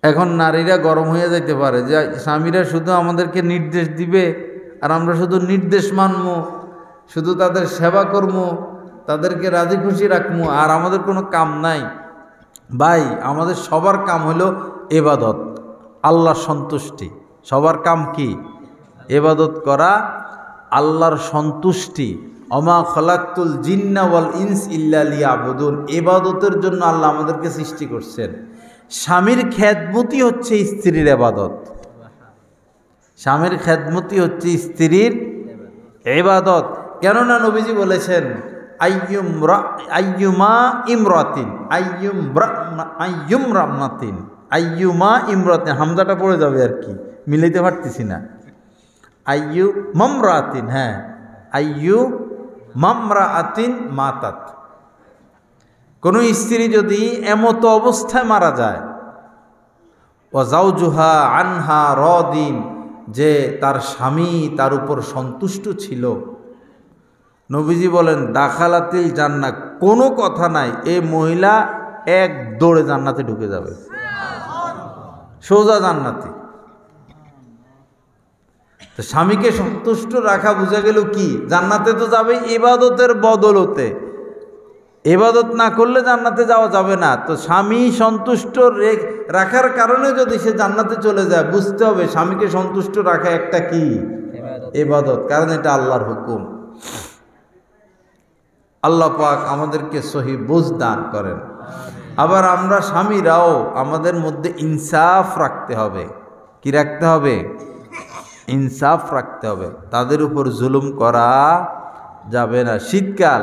এখন নারীরা গরম হয়ে যেতে পারে যে স্বামীরা শুধু আমাদেরকে নির্দেশ দিবে আর আমরা শুধু নির্দেশ মানব, শুধু তাদের সেবা করব, তাদেরকে রাজি খুশি রাখবো, আর আমাদের কোনো কাম নাই। ভাই, আমাদের সবার কাম হলো ইবাদত, আল্লাহর সন্তুষ্টি। সবার কাম কি? ইবাদত করা, আল্লাহর সন্তুষ্টি। অমা খলাকতুল জিন্না ওয়াল ইনস ইল্লা লিয়াবুদুন। ইবাদতের জন্য আল্লাহ আমাদেরকে সৃষ্টি করছেন। স্বামীর খেদমতি হচ্ছে স্ত্রীর ইবাদত, স্বামীর খেদমতি হচ্ছে স্ত্রীর ইবাদত। কেননা নবীজি বলেছেন আইয়ুমা ইমরাতিন হামজাটা পড়ে যাবে আর কি, মিলাইতে পারতেছি না। আইয়ু মামরাতিন, হ্যাঁ, আইয়ু মামরাতিন মাতাত। কোন স্ত্রী যদি এমতো অবস্থায় মারা যায়, ওয়া যাওজুহা আনহা রাদিন, যে তার স্বামী তার উপর সন্তুষ্ট ছিল, নবীজি বলেন দাখালাতিল জান্নাত, কোনো কথা নাই, এই মহিলা এক দৌড়ে জান্নাতে ঢুকে যাবে, সোজা জান্নাতে। তো স্বামীকে সন্তুষ্ট রাখা বোঝা গেল কি? জান্নাতে তো যাবে ইবাদতের বদলতে, ইবাদত না করলে জান্নাতে যাওয়া যাবে না। তো স্বামী সন্তুষ্ট রাখার কারণে যদি সে জান্নাতে চলে যায়, বুঝতে হবে স্বামীকে সন্তুষ্ট রাখা একটা কি? ইবাদত, কারণ এটা আল্লাহর হুকুম। আল্লাহ পাক আমাদেরকে সহি বুঝ দান করেন। আবার আমরা স্বামীরাও আমাদের মধ্যে ইনসাফ রাখতে হবে। কি রাখতে হবে? ইনসাফ রাখতে হবে। তাদের উপর জুলুম করা যাবে না। শীতকাল,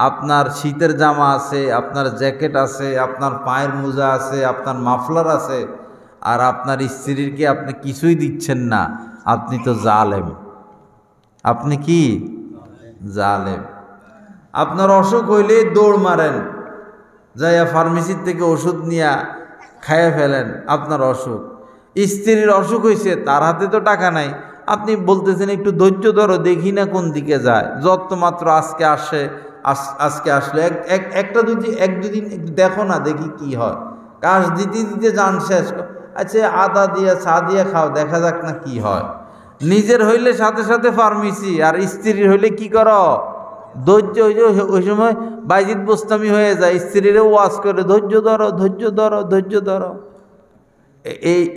আপনার শীতের জামা আছে, আপনার জ্যাকেট আছে, আপনার পায়ের মোজা আছে, আপনার মাফলার আছে, আর আপনার স্ত্রীকে আপনি কিছুই দিচ্ছেন না, আপনি তো জালেম। আপনি কি? জালেম। আপনার অসুখ হইলে দৌড় মারেন, যাইয়া ফার্মেসির থেকে ওষুধ নিয়ে খাইয়ে ফেলেন আপনার অসুখ। স্ত্রীর অসুখ হয়েছে, তার হাতে তো টাকা নাই, আপনি বলতেছেন একটু ধৈর্য ধরো, দেখি না কোন দিকে যায়, যত মাত্র আজকে আসে, আজকে আসলে একটা দুদিন একটু দেখো না, দেখি কি হয়। কাজ দিতে দিতে যান শেষ, আচ্ছা আদা দিয়ে চা দিয়ে খাও, দেখা যাক না কি হয়। নিজের হইলে সাথে সাথে ফার্মেসি, আর স্ত্রীর হইলে কি করো? ধৈর্য। ওই সময় বাইজিদ বোস্তামি হয়ে যায়, স্ত্রীরে ওয়াজ করে ধৈর্য ধরো, ধৈর্য ধরো, ধৈর্য ধরো।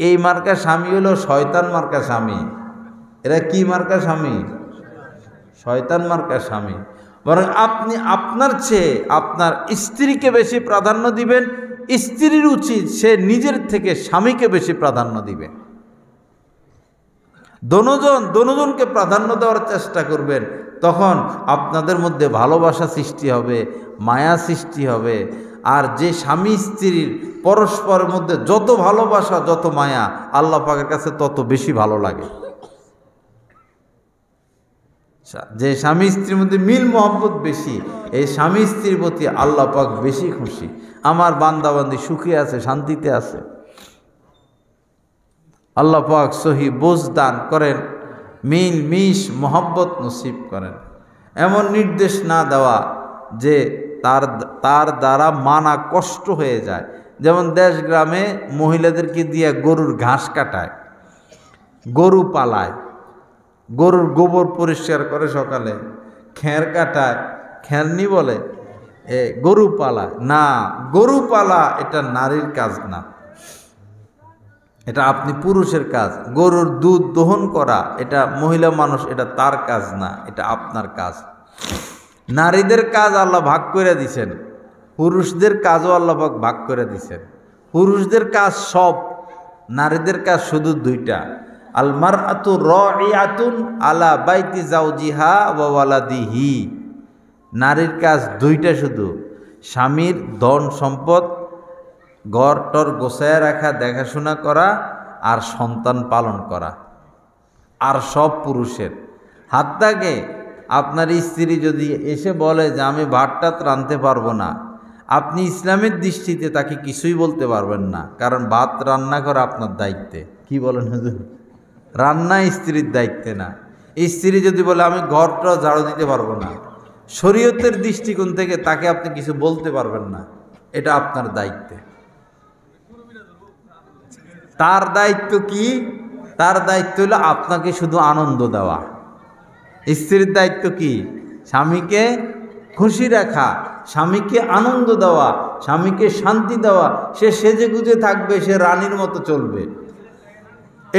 এই মার্কা স্বামী হলো শয়তান মার্কা স্বামী। এরা কি মার্কা স্বামী? শয়তান মার্কা স্বামী। বরং আপনি আপনার চেয়ে আপনার স্ত্রীকে বেশি প্রাধান্য দিবেন। স্ত্রীর উচিত সে নিজের থেকে স্বামীকে বেশি প্রাধান্য দিবে। দোনোজনকে প্রাধান্য দেওয়ার চেষ্টা করবেন, তখন আপনাদের মধ্যে ভালোবাসা সৃষ্টি হবে, মায়া সৃষ্টি হবে। আর যে স্বামী স্ত্রীর পরস্পরের মধ্যে যত ভালোবাসা, যত মায়া, আল্লাহ পাকের কাছে তত বেশি ভালো লাগে। যে স্বামী স্ত্রীর মধ্যে মিল মোহাম্মত বেশি, এই স্বামী স্ত্রীর প্রতি আল্লাহ পাক বেশি খুশি। আমার বান্দাবান্দি সুখে আছে, শান্তিতে আছে। আল্লাহ পাক সহি বোঝ দান করেন, মিল মিশ মোহাব্বত নসিব করেন। এমন নির্দেশ না দেওয়া যে তার দ্বারা মানা কষ্ট হয়ে যায়। যেমন দেশ গ্রামে মহিলাদেরকে দিয়ে গরুর ঘাস কাটায়, গরু পালায়, গরুর গোবর পরিষ্কার করে সকালে, খের কাটায়, খেরনি বলে, গরু পালায় না। গরু পালা এটা নারীর কাজ না, এটা আপনি পুরুষের কাজ। গরুর দুধ দহন করা এটা মহিলা মানুষ, এটা তার কাজ না, এটা আপনার কাজ। নারীদের কাজ আল্লাহ ভাগ করে দিছেন, পুরুষদের কাজও আল্লাহ ভাগ করে দিছেন। পুরুষদের কাজ সব, নারীদের কাজ শুধু 2টা। আল মারআতু রাইআতুন আলা বাইতি যাওজিহা ওয়া ওয়ালাদিহি। নারীর কাজ 2টা শুধু, স্বামীর ধন সম্পদ ঘর টর গোছায় রাখা, দেখাশোনা করা, আর সন্তান পালন করা। আর সব পুরুষের। হাত্তাকে আপনার স্ত্রী যদি এসে বলে যে আমি ভাতটা রাঁধতে পারবো না, আপনি ইসলামের দৃষ্টিতে তাকে কিছুই বলতে পারবেন না, কারণ ভাত রান্না করা আপনার দায়িত্বে। কি বলেন হুজুর? রান্না স্ত্রীর দায়িত্বে না। স্ত্রী যদি বলে আমি ঘরটা ঝাড়ু দিতে পারবো না, শরীয়তের দৃষ্টিকোণ থেকে তাকে আপনি কিছু বলতে পারবেন না, এটা আপনার দায়িত্বে। তার দায়িত্ব কি? তার দায়িত্ব হলো আপনাকে শুধু আনন্দ দেওয়া। স্ত্রীর দায়িত্ব কি? স্বামীকে খুশি রাখা, স্বামীকে আনন্দ দেওয়া, স্বামীকে শান্তি দেওয়া। সে সেজে গুজে থাকবে, সে রানীর মতো চলবে।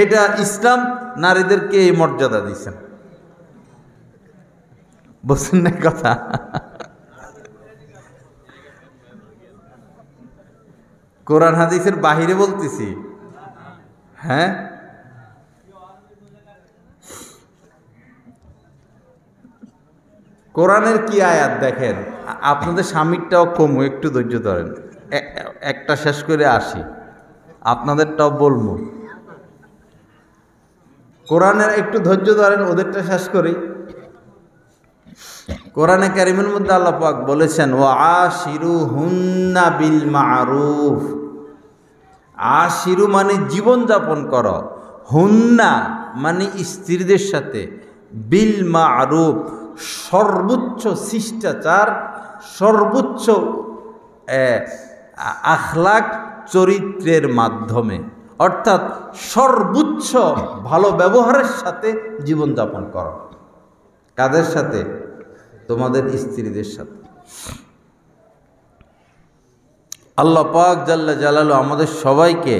এটা ইসলাম নারীদেরকে এই মর্যাদা দিয়েছেন। বুঝছেন না কথা? কোরআন হাদিসের বাহিরে বলতেছি। হ্যাঁ, কোরআনের কি আয়াত দেখেন। আপনাদের স্বামীরটাও কমু, একটু ধৈর্য ধরেন, একটা শেষ করে আসি, আপনাদেরটাও বলবো। কোরআনের একটু ধৈর্য ধরেন, ওদেরটা শেষ করি। কোরআনে কারিমের মধ্যে আল্লাহ পাক বলেছেন ওয়া আশিরুহুন্না বিল মারুফ। আশিরু মানে জীবনযাপন করো, হুন্না মানে স্ত্রীদের সাথে, বিল মারুফ সর্বোচ্চ শিষ্টাচার, সর্বোচ্চ আখলাক চরিত্রের মাধ্যমে, অর্থাৎ সর্বোচ্চ ভালো ব্যবহারের সাথে জীবনযাপন করো। কাদের সাথে? তোমাদের স্ত্রীদের সাথে। আল্লাহ পাক জাল্লা জালালু আমাদের সবাইকে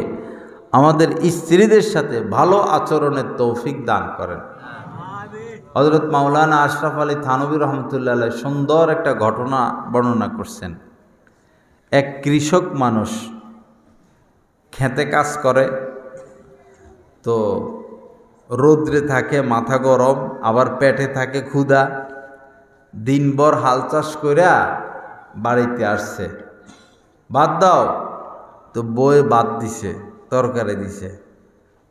আমাদের স্ত্রীদের সাথে ভালো আচরণের তৌফিক দান করেন। হযরত মাওলানা আশরাফ আলী থানভী রহমতুল্লাহ আলাইহি সুন্দর একটা ঘটনা বর্ণনা করছেন। এক কৃষক মানুষ খেতে কাজ করে, তো রৌদ্রে থাকে, মাথা গরম, আবার পেটে থাকে ক্ষুধা। দিনভর হাল চাষ কইরা বাড়িতে আসছে, বাদ দাও তো বই বাদ দিছে, তরকারি দিছে।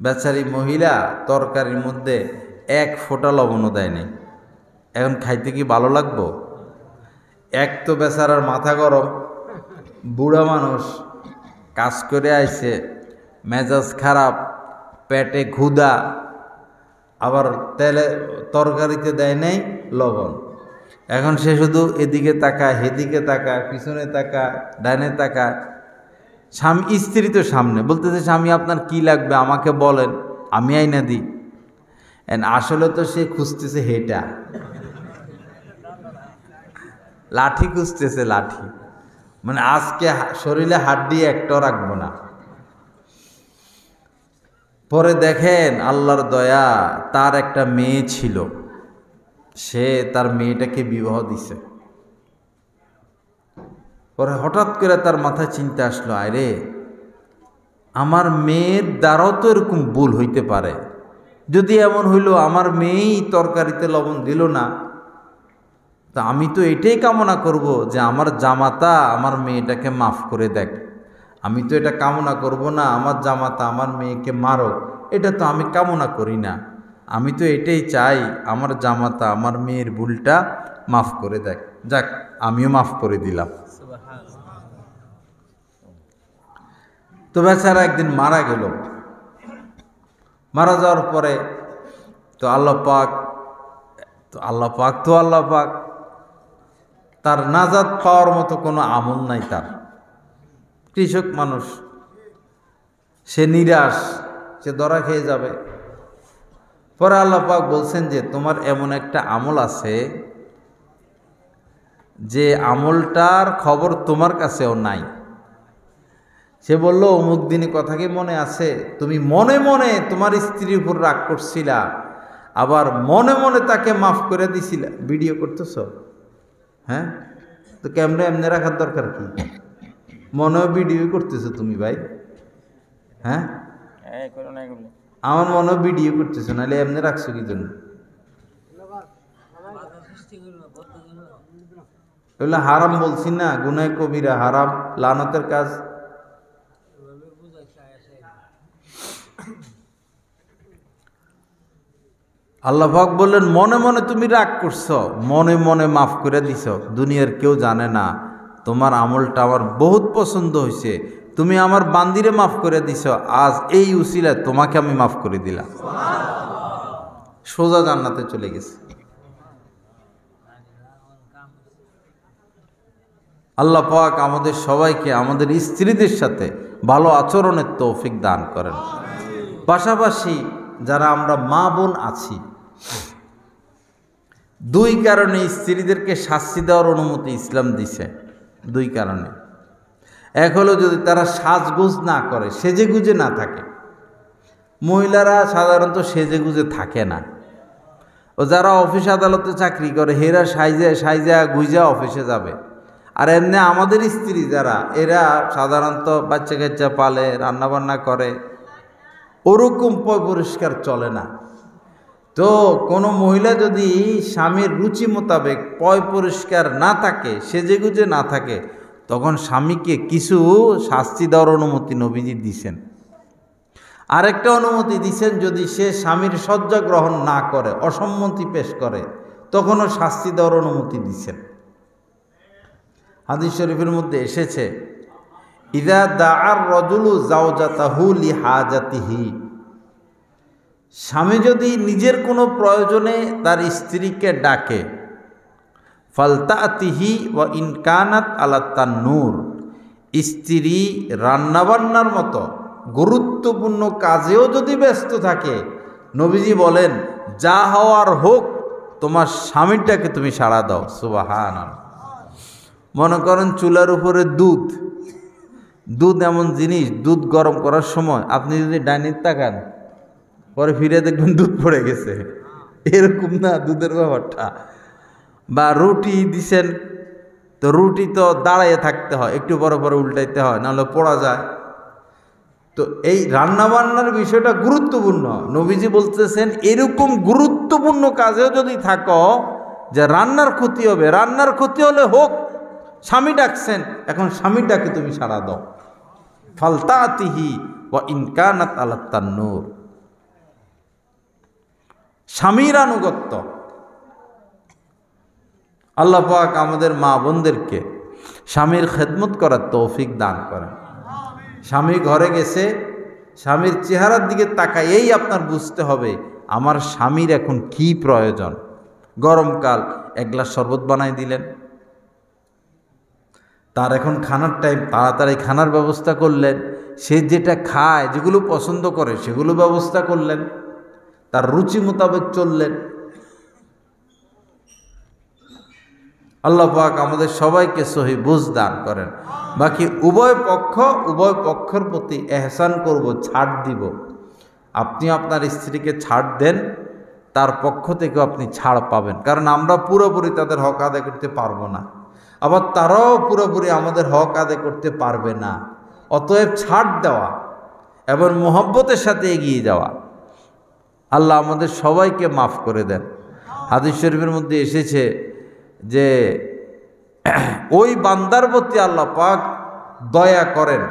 বেচারি মহিলা তরকারির মধ্যে এক ফোঁটা লবণও দেয় নাই। এখন খাইতে কি ভালো লাগবো? এক তো বেচারার মাথা গরম, বুড়া মানুষ, কাজ করে আইছে, মেজাজ খারাপ, পেটে ক্ষুধা, আবার তেলে তরকারিতে দেয় নাই লবণ। এখন সে শুধু এদিকে তাকায়, হেদিকে তাকায়, পিছনে তাকায়, ডাইনে তাকায়। স্বামী স্ত্রী তো সামনে, বলতেছে স্বামী আপনার কি লাগবে আমাকে বলেন, আমি আইনা দিই। আসলে তো সে খুঁজতেছে হেটা, লাঠি খুঁজতেছে, লাঠি মানে আজকে শরীরে হাড্ডি একটাও রাখবো না। পরে দেখেন আল্লাহর দয়া, তার একটা মেয়ে ছিল, সে তার মেয়েটাকে বিবাহ দিছে। পরে হঠাৎ করে তার মাথায় চিন্তা আসলো, আরে আমার মেয়ের দ্বারাও তো এরকম ভুল হইতে পারে। যদি এমন হইল আমার মেয়েই তরকারিতে লবণ দিল না, তা আমি তো এটাই কামনা করব যে আমার জামাতা আমার মেয়েটাকে মাফ করে দেখ। আমি তো এটা কামনা করব না আমার জামাতা আমার মেয়েকে মারো, এটা তো আমি কামনা করি না। আমি তো এটাই চাই আমার জামাতা আমার মেয়ের ভুলটা মাফ করে দেখ। যাক, আমিও মাফ করে দিলাম। তো বেচারা একদিন মারা গেল। মারা যাওয়ার পরে তো আল্লাহ পাক তার নাজাত পাওয়ার মতো কোনো আমল নাই তার। কৃষক মানুষ, সে নিরাশ, সে ধরা খেয়ে যাবে। পরে আল্লাহ পাক বলছেন যে তোমার এমন একটা আমল আছে যে আমলটার খবর তোমার কাছেও নাই। সে বলল অমুক দিনে কথা কি মনে আছে? তুমি মনে মনে তোমার স্ত্রীর উপর রাগ করছিলা, আবার মনে মনে তাকে মাফ করে দিছিলা। ভিডিও করতেছ? হ্যাঁ, তো ক্যামেরা এমনি রাখার দরকার কি? মনেও ভিডিও করতেছো তুমি ভাই? হ্যাঁ, আমার মনেও ভিডিও করতেছো, নাহলে এমনি রাখছো কি জন্য? এগুলো হারাম বলছি না, গুনাহ কবিরা, হারাম, লানতের কাজ। আল্লাহ পাক বললেন, মনে মনে তুমি রাগ করছো, মনে মনে মাফ করে দিছ, দুনিয়ার কেউ জানে না। তোমার আমলটা আমার বহুত পছন্দ হয়েছে, তুমি আমার বান্দিরে মাফ করে দিছ, আজ এই উসিলায় তোমাকে আমি মাফ করে দিলাম। সোজা জান্নাতে চলে গেছে। আল্লাহ পাক আমাদের সবাইকে আমাদের স্ত্রীদের সাথে ভালো আচরণের তৌফিক দান করেন। পাশাপাশি যারা আমরা মা বোন আছি, দুই কারণে স্ত্রীদেরকে শাস্তি দেওয়ার অনুমতি ইসলাম দিছে। দুই কারণে। এক হলো যদি তারা সাজগোজ না করে, সেজেগুজে না থাকে। মহিলারা সাধারণত সেজেগুজে থাকে না। ও যারা অফিস আদালতে চাকরি করে, হেরা সাইজা গুইজা অফিসে যাবে। আর এমনি আমাদের স্ত্রী যারা, এরা সাধারণত বাচ্চা কাচ্চা পালে, রান্নাবান্না করে, ওরকম পরিষ্কার চলে না। তো কোনো মহিলা যদি স্বামীর রুচি মোতাবেক পরিষ্কার না থাকে, সেজেগুজে না থাকে, তখন স্বামীকে কিছু শাস্তি দেওয়ার অনুমতি নবীজি দিছেন। আরেকটা অনুমতি দিছেন, যদি সে স্বামীর শয্যা গ্রহণ না করে, অসম্মতি পেশ করে, তখনও শাস্তি দেওয়ার অনুমতি দিছেন। হাদিস শরীফের মধ্যে এসেছে, ইযা দাআর রাজুলু যাওজাতাহু লিহাজাতিহি, স্বামী যদি নিজের কোনো প্রয়োজনে তার স্ত্রীকে ডাকে, ফালতাতিহি ওয়া ইন কানাত আলা তান্নুর, স্ত্রী রান্নাবান্নার মতো গুরুত্বপূর্ণ কাজেও যদি ব্যস্ত থাকে, নবীজি বলেন যা হওয়ার হোক, তোমার স্বামীটাকে তুমি সাড়া দাও। সুবহানাল্লাহ। মনে করেন চুলার উপরে দুধ এমন জিনিস, দুধ গরম করার সময় আপনি যদি ডাইনিং তাকান, পরে ফিরে দেখবেন দুধ পড়ে গেছে, এরকম না দুধের ব্যাপারটা। বা রুটি দিছেন, তো রুটি তো দাঁড়াইয়ে থাকতে হয়, একটু পরে পরে উল্টাইতে হয়, নাহলে পোড়া যায়। তো এই রান্নাবান্নার বিষয়টা গুরুত্বপূর্ণ। নবীজি বলতেছেন, এরকম গুরুত্বপূর্ণ কাজেও যদি থাকো যে রান্নার ক্ষতি হবে, রান্নার ক্ষতি হলে হোক, স্বামী ডাকছেন, এখন স্বামীর ডাকে তুমি সাড়া দাও। ফালতাতিহি ওয়া ইন কানাত আলা তান্নুর, স্বামীর আনুগত্য। আল্লাহ পাক আমাদের মা বোনদেরকে স্বামীর খেদমত করার তৌফিক দান করেন। স্বামী ঘরে গেছে, স্বামীর চেহারার দিকে তাকাইয়েই আপনার বুঝতে হবে আমার স্বামীর এখন কি প্রয়োজন। গরমকাল, এক গ্লাস শরবত বানাই দিলেন, তার এখন খানার টাইম, তাড়াতাড়ি খানার ব্যবস্থা করলেন, সে যেটা খায়, যেগুলো পছন্দ করে সেগুলো ব্যবস্থা করলেন, তার রুচি মোতাবেক চললেন। আল্লাহ পাক আমাদের সবাইকে সহি বুঝ দান করেন। বাকি উভয় পক্ষের প্রতি এহসান করব, ছাড় দিব। আপনি আপনার স্ত্রীকে ছাড় দেন, তার পক্ষ থেকেও আপনি ছাড় পাবেন। কারণ আমরা পুরোপুরি তাদের হক আদায় করতে পারবো না, আবার তারাও পুরোপুরি আমাদের হক আদায় করতে পারবে না। অতএব ছাড় দেওয়া এবং মোহব্বতের সাথে এগিয়ে যাওয়া। আল্লাহ আমাদের সবাইকে মাফ করে দেন। হাদিস শরীফের মধ্যে এসেছে যে ওই বান্দার প্রতি আল্লাহ পাক দয়া করেন,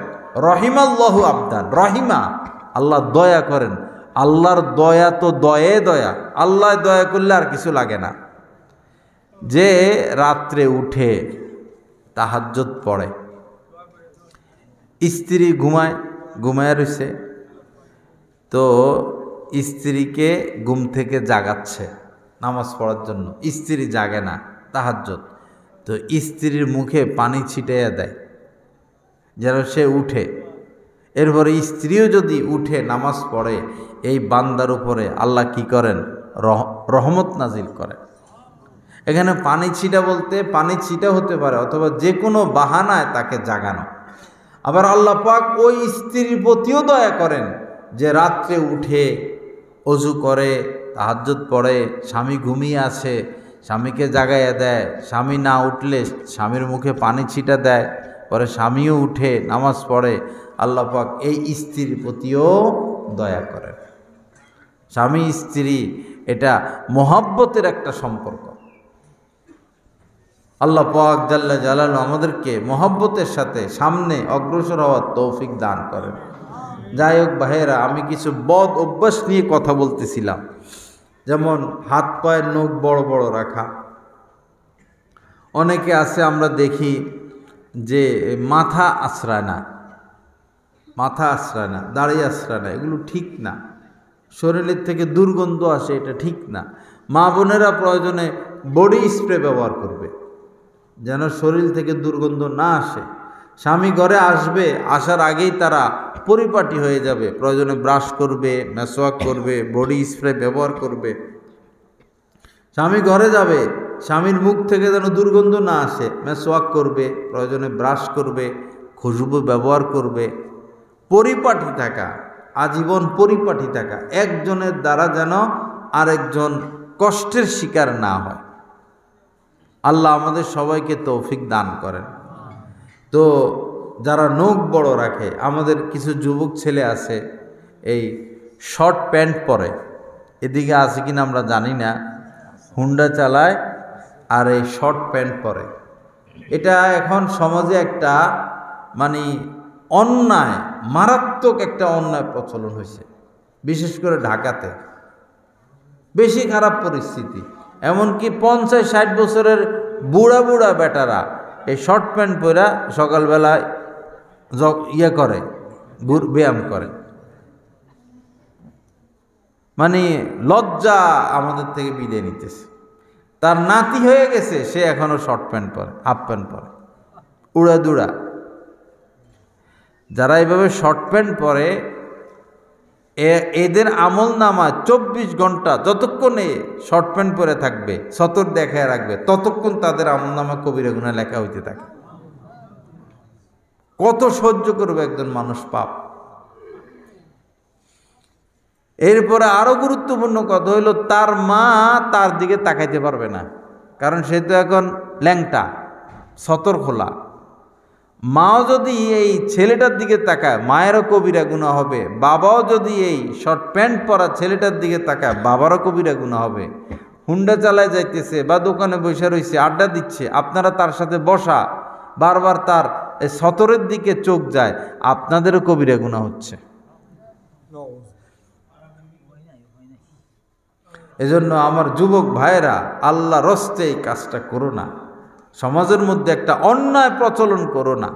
রহিমাল্লাহু আবদান, রহিমা, আল্লাহ দয়া করেন। আল্লাহর দয়া তো দয়া, আল্লাহ দয়া করলে আর কিছু লাগে না। যে রাত্রে উঠে তাহাজ্জুদ পড়ে, স্ত্রী ঘুমায় রয়েছে, তো স্ত্রীকে ঘুম থেকে জাগাচ্ছে নামাজ পড়ার জন্য, স্ত্রী জাগে না, তাহাজ্জুদ, তো স্ত্রীর মুখে পানি ছিটাইয়া দেয় যেন সে উঠে। এরপরে স্ত্রীও যদি উঠে নামাজ পড়ে, এই বান্দার উপরে আল্লাহ কি করেন? রহমত নাজিল করেন। এখানে পানি ছিটা বলতে পানি ছিটা হতে পারে, অথবা যে কোনো বাহানায় তাকে জাগানো। আবার আল্লাহ পাক ওই স্ত্রীর প্রতিও দয়া করেন যে রাত্রে উঠে অজু করে, তাহাজ্জুদ পড়ে, স্বামী ঘুমিয়ে আছে, স্বামীকে জাগাইয়া দেয়, স্বামী না উঠলে স্বামীর মুখে পানি ছিটা দেয়, পরে স্বামীও উঠে নামাজ পড়ে। আল্লাহ পাক এই স্ত্রীর প্রতিও দয়া করেন। স্বামী স্ত্রী এটা মহব্বতের একটা সম্পর্ক। আল্লাহ পাক জাল্লা জালালু আমাদেরকে মহব্বতের সাথে সামনে অগ্রসর হওয়ার তৌফিক দান করেন। যাই হোক ভাইয়েরা, আমি কিছু বদ অভ্যাস নিয়ে কথা বলতেছিলাম। যেমন হাত পায়ের নখ বড় বড় রাখা। অনেকে আছে আমরা দেখি যে মাথা আশ্রায় না, মাথা আশ্রায় না, দাড়ি আশ্রায় না, এগুলো ঠিক না। শরীরের থেকে দুর্গন্ধ আসে, এটা ঠিক না। মা বোনেরা প্রয়োজনে বডি স্প্রে ব্যবহার করবে যেন শরীর থেকে দুর্গন্ধ না আসে। স্বামী ঘরে আসবে, আসার আগেই তারা পরিপাটি হয়ে যাবে, প্রয়োজনে ব্রাশ করবে, মেসওয়াক করবে, বডি স্প্রে ব্যবহার করবে। স্বামী ঘরে যাবে, স্বামীর মুখ থেকে যেন দুর্গন্ধ না আসে, মেসওয়াক করবে, প্রয়োজনে ব্রাশ করবে, খুশবু ব্যবহার করবে। পরিপাটি থাকা, আজীবন পরিপাটি থাকা, একজনের দ্বারা যেন আরেকজন কষ্টের শিকার না হয়। আল্লাহ আমাদের সবাইকে তৌফিক দান করেন। তো যারা নখ বড় রাখে, আমাদের কিছু যুবক ছেলে আছে এই শর্ট প্যান্ট পরে, এদিকে আছে কিনা আমরা জানি না, হুন্ডা চালায় আর এই শর্ট প্যান্ট পরে। এটা এখন সমাজে একটা মানে অন্যায়, মারাত্মক একটা অন্যায় প্রচলন হয়েছে, বিশেষ করে ঢাকাতে বেশি খারাপ পরিস্থিতি। এমনকি 50-60 বছরের বুড়া বুড়া বেটারা এই শর্ট প্যান্ট পরা সকালবেলায় করে, ব্যায়াম করে। মানে লজ্জা আমাদের থেকে বিদায় নিতেছে। তার নাতি হয়ে গেছে, সে এখনো শর্ট প্যান্ট পরে, হাফ প্যান্ট পরে, উড়াদুড়া। যারা এইভাবে শর্ট প্যান্ট পরে, এদের আমল নামা 24 ঘন্টা যতক্ষণে শর্ট প্যান্ট পরে থাকবে, সতর দেখায় রাখবে, ততক্ষণ তাদের আমল নামা কবিরা গুনাহ লেখা হইতে থাকে। কত সহ্য করবে একজন মানুষ পাপ। এরপরে আরো গুরুত্বপূর্ণ কথা হইল, তার মা তার দিকে তাকাইতে পারবে না, কারণ সে তো এখন ল্যাংটা, সতর খোলা। মাও যদি এই ছেলেটার দিকে তাকায়, মায়েরও কবিরা গুনাহ হবে। বাবাও যদি এই শর্ট প্যান্ট পরা ছেলেটার দিকে তাকায়, বাবারও কবিরা গুনাহ হবে। হুন্ডা চালায় যাইতেছে বা দোকানে বসে রয়েছে, আড্ডা দিচ্ছে, আপনারা তার সাথে বসা, বারবার তার এই সতরের দিকে চোখ যায়, আপনাদেরও কবিরা গুনাহ হচ্ছে। এজন্য আমার যুবক ভাইয়েরা, আল্লাহ রস্তে এই কাজটা করো না। সমাজের মধ্যে একটা অন্যায় প্রচলন করো না,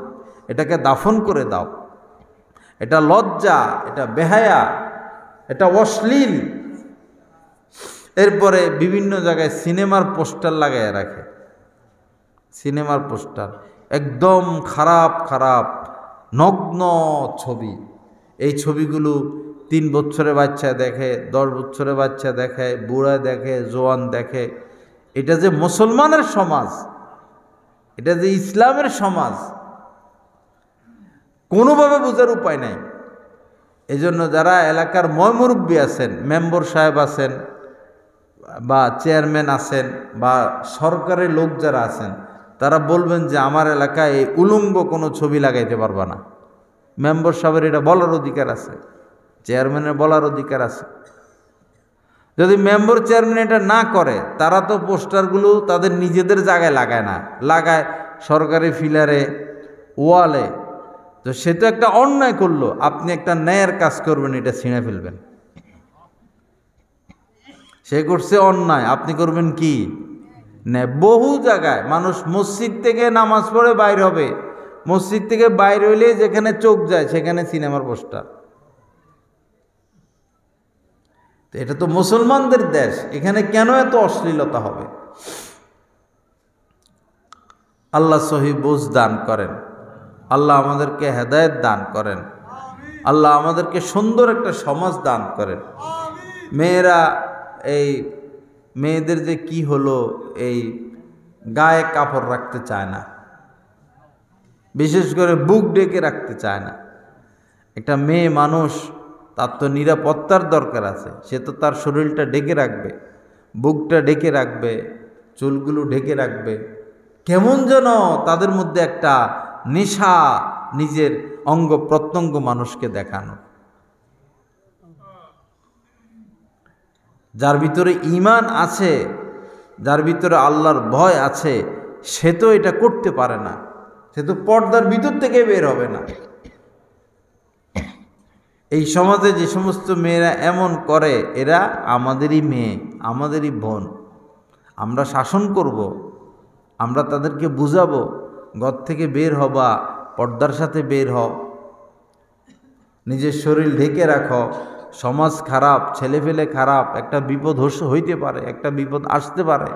এটাকে দাফন করে দাও। এটা লজ্জা, এটা বেহায়া, এটা অশ্লীল। এরপরে বিভিন্ন জায়গায় সিনেমার পোস্টার লাগাইয়া রাখে, সিনেমার পোস্টার, একদম খারাপ খারাপ নগ্ন ছবি। এই ছবিগুলো 3 বছরের বাচ্চা দেখে, 10 বছরের বাচ্চা দেখে, বুড়া দেখে, জোয়ান দেখে। এটা যে মুসলমানের সমাজ, এটা যে ইসলামের সমাজ, কোনোভাবে বোঝার উপায় নাই। এজন্য যারা এলাকার ময়মুরব্বী আছেন, মেম্বার সাহেব আছেন বা চেয়ারম্যান আছেন বা সরকারের লোক যারা আছেন, তারা বলবেন যে আমার এলাকায় এই উলঙ্গ কোনো ছবি লাগাইতে পারবা না। মেম্বার সাহেবের এটা বলার অধিকার আছে, চেয়ারম্যানের বলার অধিকার আছে। যদি মেম্বার চেয়ারম্যান এটা না করে, তারা তো পোস্টারগুলো তাদের নিজেদের জায়গায় লাগায় না, লাগায় সরকারি ফিলারে, ওয়ালে। তো সে তো একটা অন্যায় করলো। আপনি একটা ন্যায়ের কাজ করবেন, এটা ছিঁড়ে ফেলবেন। সে করছে অন্যায়, আপনি করবেন কি ন্যায়। বহু জায়গায় মানুষ মসজিদ থেকে নামাজ পড়ে বাইর হবে, মসজিদ থেকে বাইর হইলে যেখানে চোখ যায় সেখানে সিনেমার পোস্টার। এটা তো মুসলমানদের দেশ, এখানে কেন এত অশ্লীলতা হবে? আল্লাহ সহি বুঝ দান করেন, আল্লাহ আমাদেরকে হেদায়েত দান করেন, আল্লাহ আমাদেরকে সুন্দর একটা সমাজ দান করেন। মেয়েরা, এই মেয়েদের যে কি হলো, এই গায়ে কাপড় রাখতে চায় না, বিশেষ করে বুক ডেকে রাখতে চায় না। একটা মেয়ে মানুষ, তার তো নিরাপত্তার দরকার আছে। সে তো তার শরীরটা ঢেকে রাখবে, বুকটা ঢেকে রাখবে, চুলগুলো ঢেকে রাখবে। কেমন যেন তাদের মধ্যে একটা নেশা, নিজের অঙ্গ প্রত্যঙ্গ মানুষকে দেখানো। যার ভিতরে ঈমান আছে, যার ভিতরে আল্লাহর ভয় আছে, সে তো এটা করতে পারে না, সে তো পর্দার ভিতর থেকে বের হবে না। এই সমাজে যে সমস্ত মেয়েরা এমন করে, এরা আমাদেরই মেয়ে, আমাদেরই বোন, আমরা শাসন করব, আমরা তাদেরকে বুঝাবো, ঘর থেকে বের হবা, পর্দার সাথে বের হও, নিজের শরীর ঢেকে রাখো, সমাজ খারাপ, ছেলেপেলে খারাপ, একটা বিপদ হইতে পারে, একটা বিপদ আসতে পারে।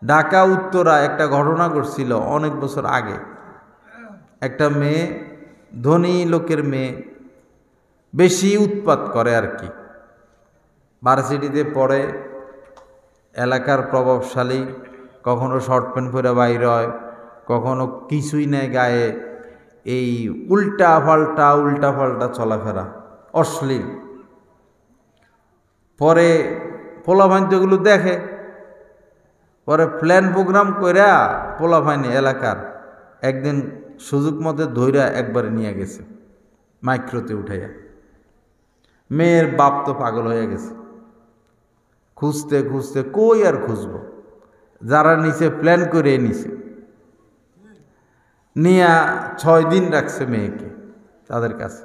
ঢাকা উত্তরা একটা ঘটনা ঘটছিল অনেক বছর আগে। একটা মেয়ে, ধনী লোকের মেয়ে, বেশি উৎপাত করে আর কি, ভার্সিটিতে পড়ে, এলাকার প্রভাবশালী, কখনো শর্ট প্যান্ট পরে বাইর হয়, কখনো কিছুই নেই গায়ে, এই উল্টা পাল্টা চলাফেরা, অশ্লীল। পরে পোলাভাইনগুলো দেখে, পরে প্ল্যান প্রোগ্রাম কইরা পোলাভাইনে এলাকার একদিন সুযোগ মতো ধইরা একবারে নিয়ে গেছে মাইক্রোতে উঠাইয়া। মেয়ের বাপ তো পাগল হয়ে গেছে, খুঁজতে খুঁজতে কই আর খুঁজব, যারা নিচে প্ল্যান করে নিছে, নিয়া 6 দিন রাখছে মেয়েকে তাদের কাছে।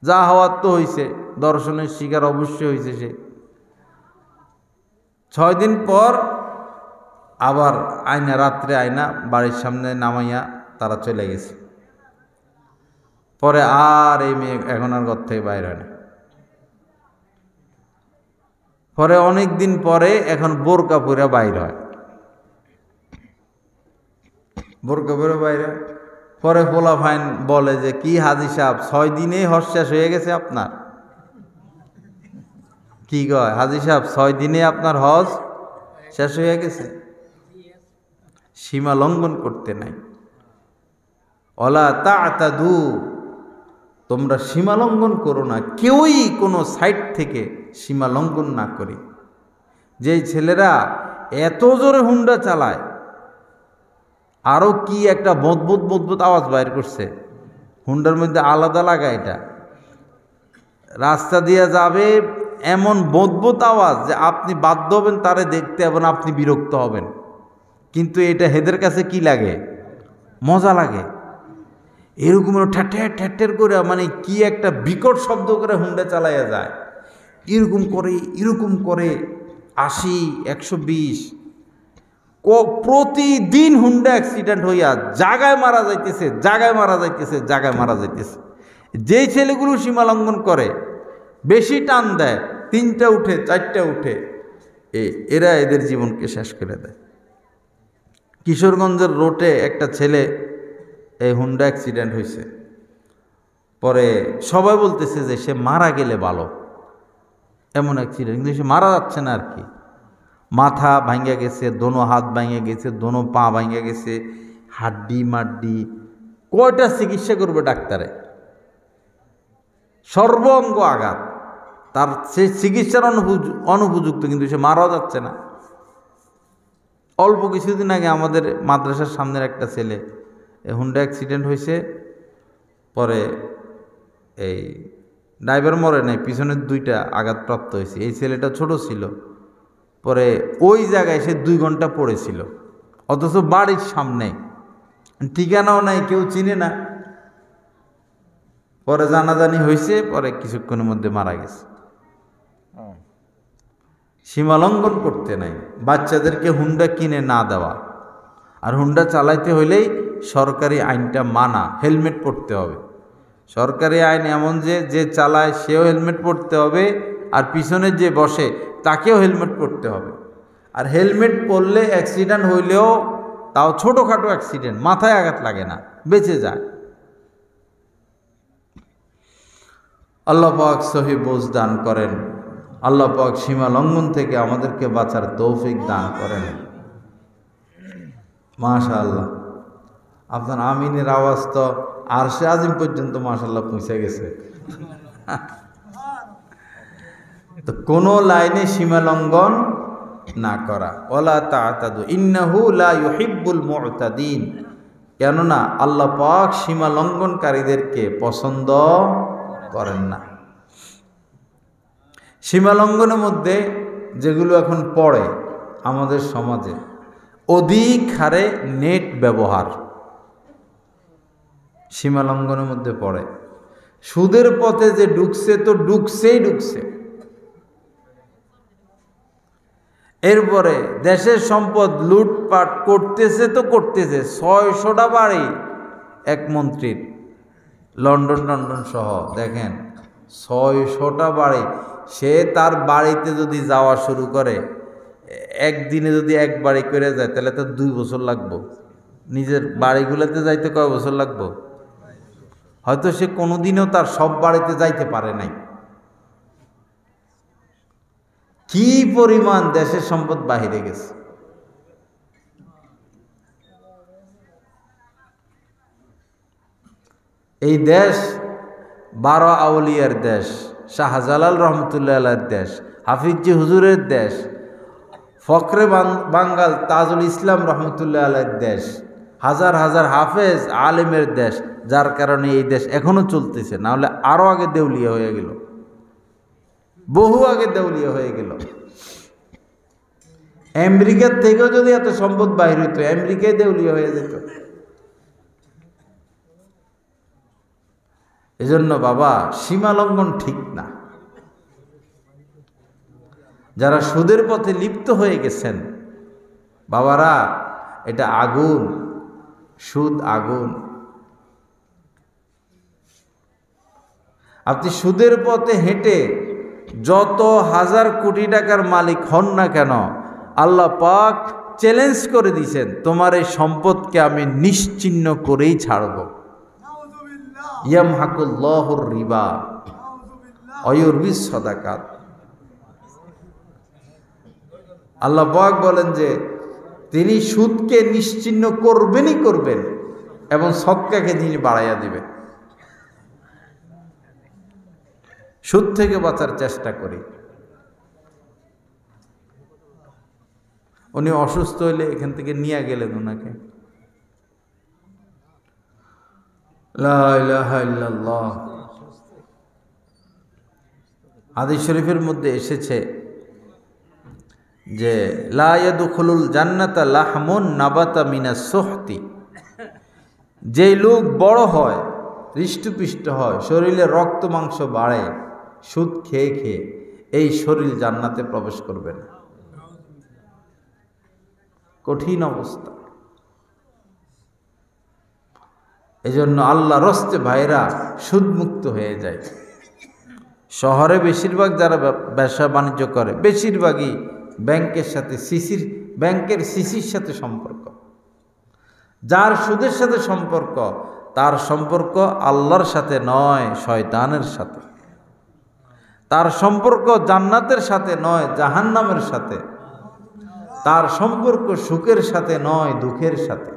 যা হওয়ার তো হয়েছে, দর্শনের শিকার অবশ্যই হয়েছে সে। 6 দিন পর আবার রাত্রে আয়না বাড়ির সামনে নামাইয়া তারা চলে গেছে। পরে আর এই মেয়ে এখন আর ঘর থেকে বাইরে হয় না। পরে অনেক দিন পরে এখন বোরকা পরে বাইর হয়, বোরকা পরে বাইরে। পরে পোলাপাইন বলে যে, কি হাজি সাহেব, 6 দিনেই হজ শেষ হয়ে গেছে আপনার? কি কয় হাজি সাহেব, 6 দিনে আপনার হজ শেষ হয়ে গেছে? সীমা লঙ্ঘন করতে নাই। ওয়ালা তা'তাদু, তোমরা সীমা লঙ্ঘন করো না, কেউই কোনো সাইড থেকে সীমা লঙ্ঘন না করি। যেই ছেলেরা এত জোরে হুন্ডা চালায়, আরও কি একটা বদবুদ আওয়াজ বাইর করছে, হুন্ডার মধ্যে আলাদা লাগা, এটা রাস্তা দিয়ে যাবে, এমন বদবুদ আওয়াজ যে আপনি বাধ্য হবেন তারে দেখতে এবং আপনি বিরক্ত হবেন। কিন্তু এটা হেদের কাছে কি লাগে? মজা লাগে। এরকম ঠ্যাটের করে, মানে কি একটা বিকট শব্দ করে হুন্ডা চালাইয়া যায়, এরকম করে 80, 120 প্রতিদিন হুন্ডা অ্যাক্সিডেন্ট হইয়া জায়গায় মারা যাইতেছে। যেই ছেলেগুলো সীমা লঙ্ঘন করে, বেশি টান দেয়, 3টা উঠে 4টা উঠে, এরা এদের জীবনকে শেষ করে দেয়। কিশোরগঞ্জের রোডে একটা ছেলে এই হুন্ডা অ্যাক্সিডেন্ট হয়েছে। পরে সবাই বলতেছে যে সে মারা গেলে ভালো, এমন অ্যাক্সিডেন্ট, কিন্তু সে মারা যাচ্ছে না আর কি। মাথা ভাঙ্গা গেছে, দোনো হাত ভাঙ্গা গেছে, দোনো পা ভাঙ্গা গেছে, হাড্ডি মাড্ডি, কয়টা চিকিৎসা করবে ডাক্তারে, সর্বঙ্গ আঘাত, তার সে চিকিৎসার অনুপযুক্ত, কিন্তু সে মারাও যাচ্ছে না। অল্প কিছুদিন আগে আমাদের মাদ্রাসার সামনের একটা ছেলে হুন্ডা অ্যাক্সিডেন্ট হয়েছে। পরে এই ড্রাইভার মরে নাই, পিছনের 2টা আঘাতপ্রাপ্ত হয়েছে। এই ছেলেটা ছোট ছিল, পরে ওই জায়গায় সে 2 ঘন্টা পড়েছিল, অথচ বাড়ির সামনে, ঠিকানাও নাই, কেউ চিনে না। পরে জানাজানি হয়েছে, পরে কিছুক্ষণের মধ্যে মারা গেছে। সীমা লঙ্ঘন করতে নাই, বাচ্চাদেরকে হুন্ডা কিনে না দেওয়া, আর হুন্ডা চালাইতে হইলেই সরকারি আইনটা মানা, হেলমেট পরতে হবে। সরকারি আইন এমন যে চালায় সেও হেলমেট পরতে হবে, আর পিছনে যে বসে তাকেও হেলমেট পরতে হবে। আর হেলমেট পরলে অ্যাক্সিডেন্ট হইলেও তাও ছোটোখাটো অ্যাক্সিডেন্ট, মাথায় আঘাত লাগে না, বেঁচে যায়। আল্লাহ পাক সহি বোঝ দান করেন। আল্লাহ পাক সীমা লঙ্ঘন থেকে আমাদেরকে বাঁচার তৌফিক দান করেন। মাশাআল্লাহ, আপনার আমিনের আওয়াজ তো আরশে আজিম পর্যন্ত মাশাআল্লাহ পৌঁছে গেছে। তো কোনো লাইনে সীমা লঙ্ঘন না করা। ওয়ালা তা'তাদু ইন্নাহু লা ইউহিব্বুল মু'তাদিন, কেননা আল্লাহ পাক সীমা লঙ্ঘনকারীদেরকে পছন্দ করেন না। সীমা লঙ্ঘনের মধ্যে যেগুলো এখন পড়ে আমাদের সমাজে, অধিক হারে নেট ব্যবহার সীমা লঙ্ঘনের মধ্যে পড়ে। সুদের পথে যে ঢুকছে তো ঢুকছে। এরপরে দেশের সম্পদ লুটপাট করতেছে তো করতেছে। 600টা বাড়ি এক মন্ত্রীর, লন্ডন সহ দেখেন 600টা বাড়ি। সে তার বাড়িতে যদি যাওয়া শুরু করে, একদিনে যদি এক বাড়ি করে যায় তাহলে তো 2 বছর লাগবে। নিজের বাড়িগুলোতে যাইতে কয় বছর লাগবে? হয়তো সে কোনোদিনও তার সব বাড়িতে যাইতে পারে নাই। কি পরিমাণ দেশের সম্পদ বাহিরে গেছে। এই দেশ 12 আউলিয়ার দেশ, শাহজালাল রহমতুল্লাহ আলাইহির দেশ, হাফিজি হুজুরের দেশ, ফখরে বাঙ্গাল তাজুল ইসলাম রহমতুল্লাহ আলাইহির দেশ, হাজার হাজার হাফেজ আলেমের দেশ, যার কারণে এই দেশ এখনো চলতেছে। না হলে আরো আগে দেউলিয়া হয়ে গেল, বহু আগে দেউলিয়া হয়ে গেল। আমেরিকার থেকেও যদি এত সম্পদ বাহির হইতো, আমেরিকায় দেউলিয়া হয়ে যেত। এজন্য বাবা, সীমা লঙ্ঘন ঠিক না। যারা সুদের পথে লিপ্ত হয়ে গেছেন বাবারা, এটা আগুন, সুদ আগুন। আপনি সুদের পথে হেঁটে যত হাজার কোটি টাকার মালিক হন না কেন, আল্লাহ পাক চ্যালেঞ্জ করে দিয়েছেন, তোমার এই সম্পদকে আমি নিশ্চিহ্ন করেই ছাড়ব। ইয়ামহাকুল্লাহুর রিবা ওয়া ইউরবিস সাদাকাত। আল্লাহ পাক বলেন যে তিনি সুদকে নিশ্চিহ্ন করবেনই করবেন এবং সদকাকে তিনি বাড়াইয়া দিবেন। সুদ থেকে বাঁচার চেষ্টা করি। উনি অসুস্থ হইলে এখান থেকে নিয়ে গেলেন ওনাকে। লা ইলাহা ইল্লাল্লাহ। হাদিস শরীফের মধ্যে এসেছে যে লা ইয়াদখুলুল জান্নাতা লাহমুন নাবাতা মিনাস সুহতি। যে লোক বড় হয়, হৃষ্টপুষ্ট হয়, শরীরে রক্ত মাংস বাড়ে সুদ খেয়ে খেয়ে, এই শরীর জান্নাতে প্রবেশ করবে না। কঠিন অবস্থা। এজন্য আল্লাহ রস্তে ভাইরা সুদমুক্ত হয়ে যায়। শহরে বেশিরভাগ যারা ব্যবসা বাণিজ্য করে, বেশিরভাগই ব্যাংকের সাথে ব্যাংকের সিসির সাথে সম্পর্ক। যার সুদের সাথে সম্পর্ক, তার সম্পর্ক আল্লাহর সাথে নয়, শয়তানের সাথে। তার সম্পর্ক জান্নাতের সাথে নয়, জাহান্নামের সাথে। তার সম্পর্ক সুখের সাথে নয়, দুঃখের সাথে।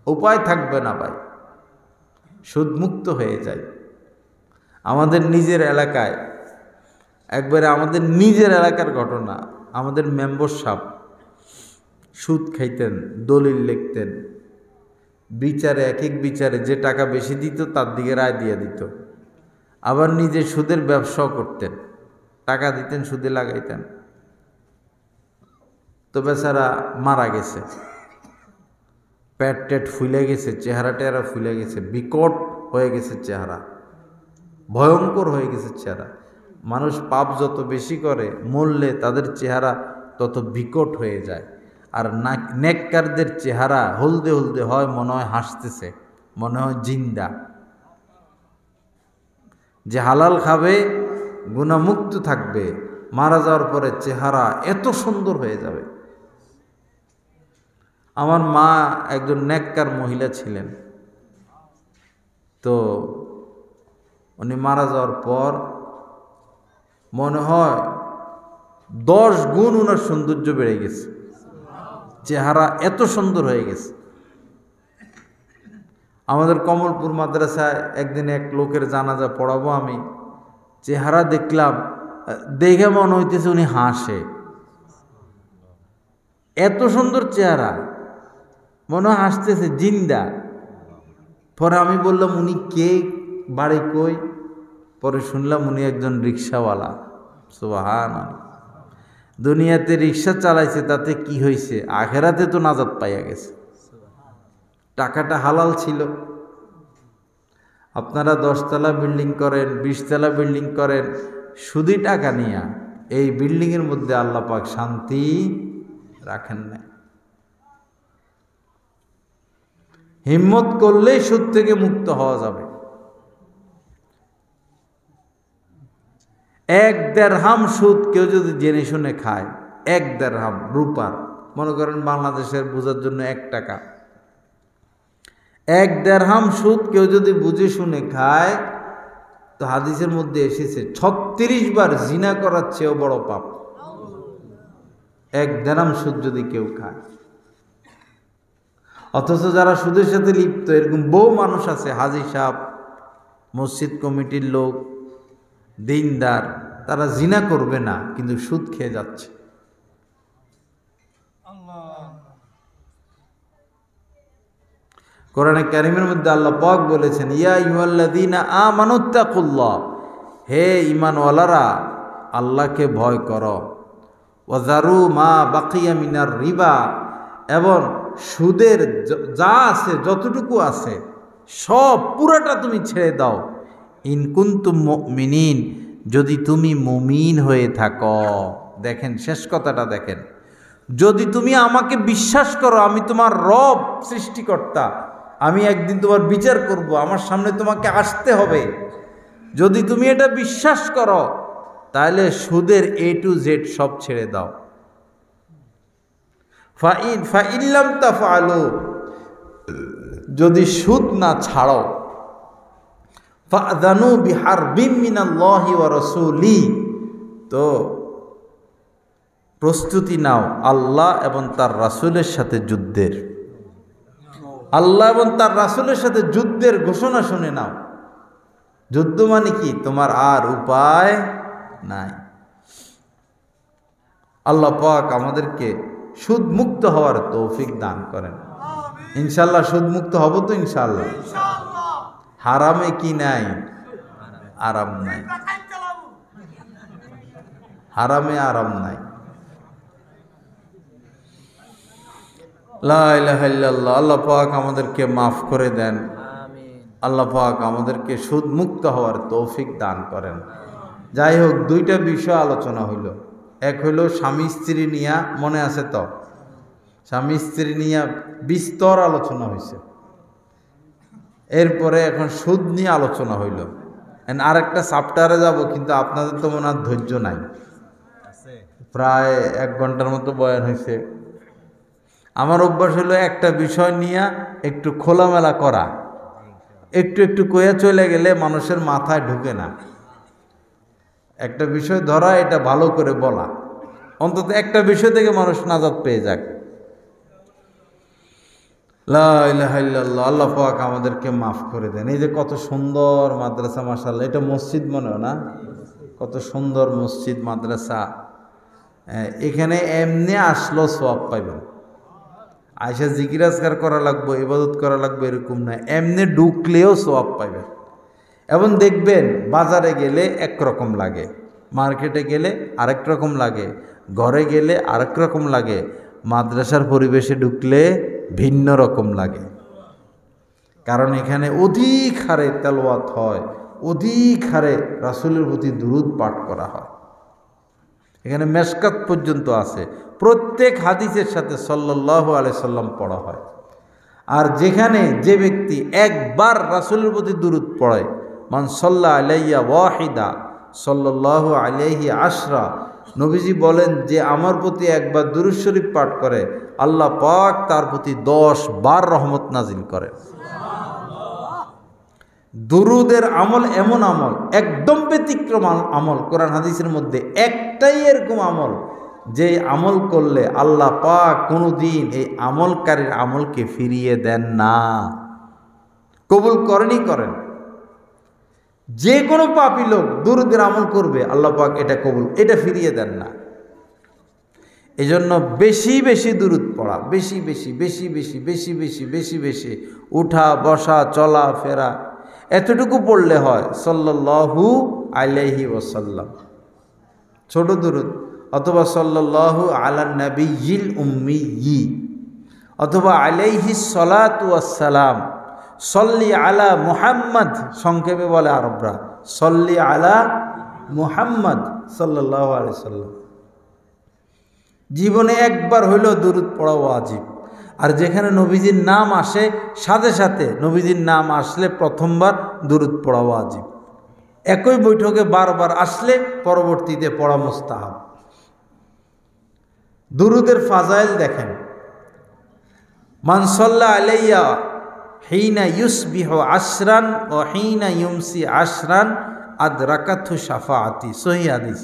উপায় থাকবে না ভাই, সুদমুক্ত হয়ে যায়। আমাদের নিজের এলাকায় একবারে, আমাদের নিজের এলাকার ঘটনা, আমাদের মেম্বার সাহেব সুদ খাইতেন, দলিল লিখতেন, বিচারে এক এক বিচারে যে টাকা বেশি দিত তার দিকে রায় দিয়ে দিত। আবার নিজে সুদের ব্যবসাও করতেন, টাকা দিতেন, সুদে লাগাইতেন। তো বেচারা মারা গেছে, পেট টেট ফুলে গেছে, চেহারা টেহারা ফুলে গেছে, বিকট হয়ে গেছে চেহারা, ভয়ঙ্কর হয়ে গেছে চেহারা। মানুষ পাপ যত বেশি করে, মরলে তাদের চেহারা তত বিকট হয়ে যায়। আর নেককারদের চেহারা হলদে হলদে হয়, মনে হয় হাসতেছে, মনে হয় জিন্দা। যে হালাল খাবে, গুনাহমুক্ত থাকবে, মারা যাওয়ার পরে চেহারা এত সুন্দর হয়ে যাবে। আমার মা একজন নেককার মহিলা ছিলেন। তো উনি মারা যাওয়ার পর মনে হয় 10 গুণ ওনার সৌন্দর্য বেড়ে গেছে, চেহারা এত সুন্দর হয়ে গেছে। আমাদের কমলপুর মাদ্রাসায় একদিন এক লোকের জানাজা পড়াবো আমি, চেহারা দেখলাম, দেখে মনে হইতেছে উনি হাসে, এত সুন্দর চেহারা, মনে হয় হাসতেছে, জিন্দা। পরে আমি বললাম উনি কে, বাড়ি কই? পরে শুনলাম উনি একজন রিক্সাওয়ালা। সুবহানাল্লাহ। দুনিয়াতে রিক্সা চালাইছে, তাতে কি হয়েছে? আখেরাতে তো নাজাত পাইয়া গেছে। টাকাটা হালাল ছিল। আপনারা 10 তলা বিল্ডিং করেন, 20 তলা বিল্ডিং করেন, সুদি টাকা নিয়া এই বিল্ডিংয়ের মধ্যে আল্লাহ পাক শান্তি রাখেন না। হিম্মত করলেই সুদ থেকে মুক্ত হওয়া যাবে। 1 দিরহাম সুদ কেউ যদি জেনে শুনে খায়, 1 দিরহাম রূপার, মনে করেন বাংলাদেশের বোঝার জন্য 1 টাকা, 1 দিরহাম সুদ কেউ যদি বুঝে শুনে খায়, তো হাদিসের মধ্যে এসেছে 36 বার জিনা করার চেয়েও বড় পাপ 1 দিরহাম সুদ যদি কেউ খায়। অথচ যারা সুদের সাথে লিপ্ত, এরকম বহু মানুষ আছে, হাজী সাহেব, মসজিদ কমিটির লোক, দিনদার, তারা জিনা করবে না কিন্তু সুদ খেয়ে যাচ্ছে। কোরআনে কারীমের মধ্যে আল্লাহ পাক বলেছেন, ইয়া আইয়ুহাল্লাযীনা আমানুত্তাকুল্লাহ, হে ঈমানওয়ালারা আল্লাহকে ভয় করো, ওয়াযারু মা বাকিয়া মিনার রিবা, এবং সুদের যা আছে, যতটুকু আছে সব পুরাটা তুমি ছেড়ে দাও, ইন কুনতুম মুমিনিন, যদি তুমি মুমিন হয়ে থাকো। দেখেন শেষ কথাটা দেখেন, যদি তুমি আমাকে বিশ্বাস করো, আমি তোমার রব, সৃষ্টিকর্তা, আমি একদিন তোমার বিচার করব, আমার সামনে তোমাকে আসতে হবে, যদি তুমি এটা বিশ্বাস করো, তাহলে সুদের A to Z সব ছেড়ে দাও। ফাইল্লাম তাফআলু, যদি সুদ না ছাড়ো, ফাযানু বিহারবিম মিনাল্লাহি ওয়া রাসূলি, তো প্রস্তুতি নাও আল্লাহ এবং তার রাসূলের সাথে যুদ্ধের। আল্লাহ এবং তার রাসূলের সাথে যুদ্ধের ঘোষণা শুনে নাও। যুদ্ধ মানে কি? তোমার আর উপায় নাই। আল্লাহ পাক আমাদেরকে সুদ মুক্ত হওয়ার তৌফিক দান করেন। ইনশাআল্লাহ সুদ মুক্ত হব তো ইনশাআল্লাহ। হারামে কি নাই? আরাম নাই, হারামে আরাম নাই। লা ইলাহা ইল্লাল্লাহ। আল্লাহ পাক আমাদেরকে মাফ করে দেন, আল্লাহ পাক আমাদেরকে সুদ মুক্ত হওয়ার তৌফিক দান করেন। যাই হোক, 2টা বিষয় আলোচনা হইল। এক হইল স্বামী স্ত্রী নিয়া, মনে আছে তো? স্বামী স্ত্রী নিয়া বিস্তর আলোচনা হয়েছে। এরপরে এখন সুদ নিয়ে আলোচনা হইল। আরেকটা চ্যাপ্টারে যাব, কিন্তু আপনাদের তো মনে হয় ধৈর্য নাই। প্রায় 1 ঘন্টার মতো বয়ান হয়েছে। আমার অভ্যাস হলো একটা বিষয় নিয়ে একটু খোলামেলা করা, একটু একটু কইয়া চলে গেলে মানুষের মাথায় ঢুকে না। একটা বিষয় ধরা, এটা ভালো করে বলা, অন্তত একটা বিষয় থেকে মানুষ নাজাত পেয়ে যাক। লা ইলাহা ইল্লাল্লাহ। আল্লাহ পাক আমাদেরকে মাফ করে দেন। এই যে কত সুন্দর মাদ্রাসা, মাশাআল্লাহ, এটা মসজিদ মনে হয় না? কত সুন্দর মসজিদ, মাদ্রাসা। এখানে এমনি আসলো সওয়াব পাইবেন। আয়সা জিকির আজকার করা লাগবে, ইবাদত করা লাগবে এরকম না, এমনি ঢুকলেও সওয়াব পাইবেন। এবং দেখবেন বাজারে গেলে একরকম লাগে, মার্কেটে গেলে আরেক রকম লাগে, ঘরে গেলে আরেক রকম লাগে, মাদ্রাসার পরিবেশে ঢুকলে ভিন্ন রকম লাগে। কারণ এখানে অধিক হারে তেলাওয়াত হয়, অধিক হারে রাসূলের প্রতি দুরূদ পাঠ করা হয়। এখানে মেশকাত পর্যন্ত আছে, প্রত্যেক হাদিসের সাথে সাল্লাল্লাহু আলাইহি সাল্লাম পড়া হয়। আর যেখানে যে ব্যক্তি একবার রাসূলের প্রতি দুরূদ পড়ে, মান সাল্লা আলাইয়া ওয়াহিদা সাল্লাল্লাহু আলাইহি আশরা, নবীজি বলেন যে আমার প্রতি একবার দুরূদ শরীফ পাঠ করে, আল্লাহ পাক তার প্রতি 10 বার রহমত নাজিল করে। দুরুদের আমল এমন আমল, একদম ব্যতিক্রম আমল। কোরআন হাদিসের মধ্যে একটাই এরকম আমল, যে আমল করলে আল্লাহ পাক কোনোদিন এই আমলকারীর আমলকে ফিরিয়ে দেন না, কবুল করেনই করেন। যে কোনো পাপী লোক দুরুদের আমল করবে, আল্লাহ পাক এটা কবুল, এটা ফিরিয়ে দেন না। এজন্য বেশি বেশি দুরুদ পড়া, বেশি বেশি বেশি বেশি বেশি বেশি বেশি বেশি উঠা বসা চলা ফেরা, এতটুকু পড়লে হয় সাল্লাল্লাহু আলাইহি ওয়াসাল্লাম, ছোট দুরুদ, অথবা সাল্লাল্লাহু আলান নাবিয়্যিল উম্মিয়্যি, অথবা আলাইহিস সালাতু ওয়াস সালাম, সল্লি আলা মুহাম্মদ, সংক্ষেপে বলে আরবরা, সল্লি আলা মুহাম্মদ সাল্লাল্লাহু আলাইহি সাল্লাম। জীবনে একবার হইলেও দুরূদ পড়া ওয়াজিব। আর যেখানে নবীজির নাম আসে সাথে সাথে নবীজির নাম আসলে প্রথমবার দুরূদ পড়া ওয়াজিব। একই বৈঠকে বারবার আসলে পরবর্তীতে পড়া মুস্তাহাব। দুরূদের ফাজাইল দেখেন, মান সাল্লা আলাইয়া হিনা ইউসবিহু আশরান ও হিনা ইউমসি আশরান আদরাকাতহু শাফাআতি, সহিহ হাদিস।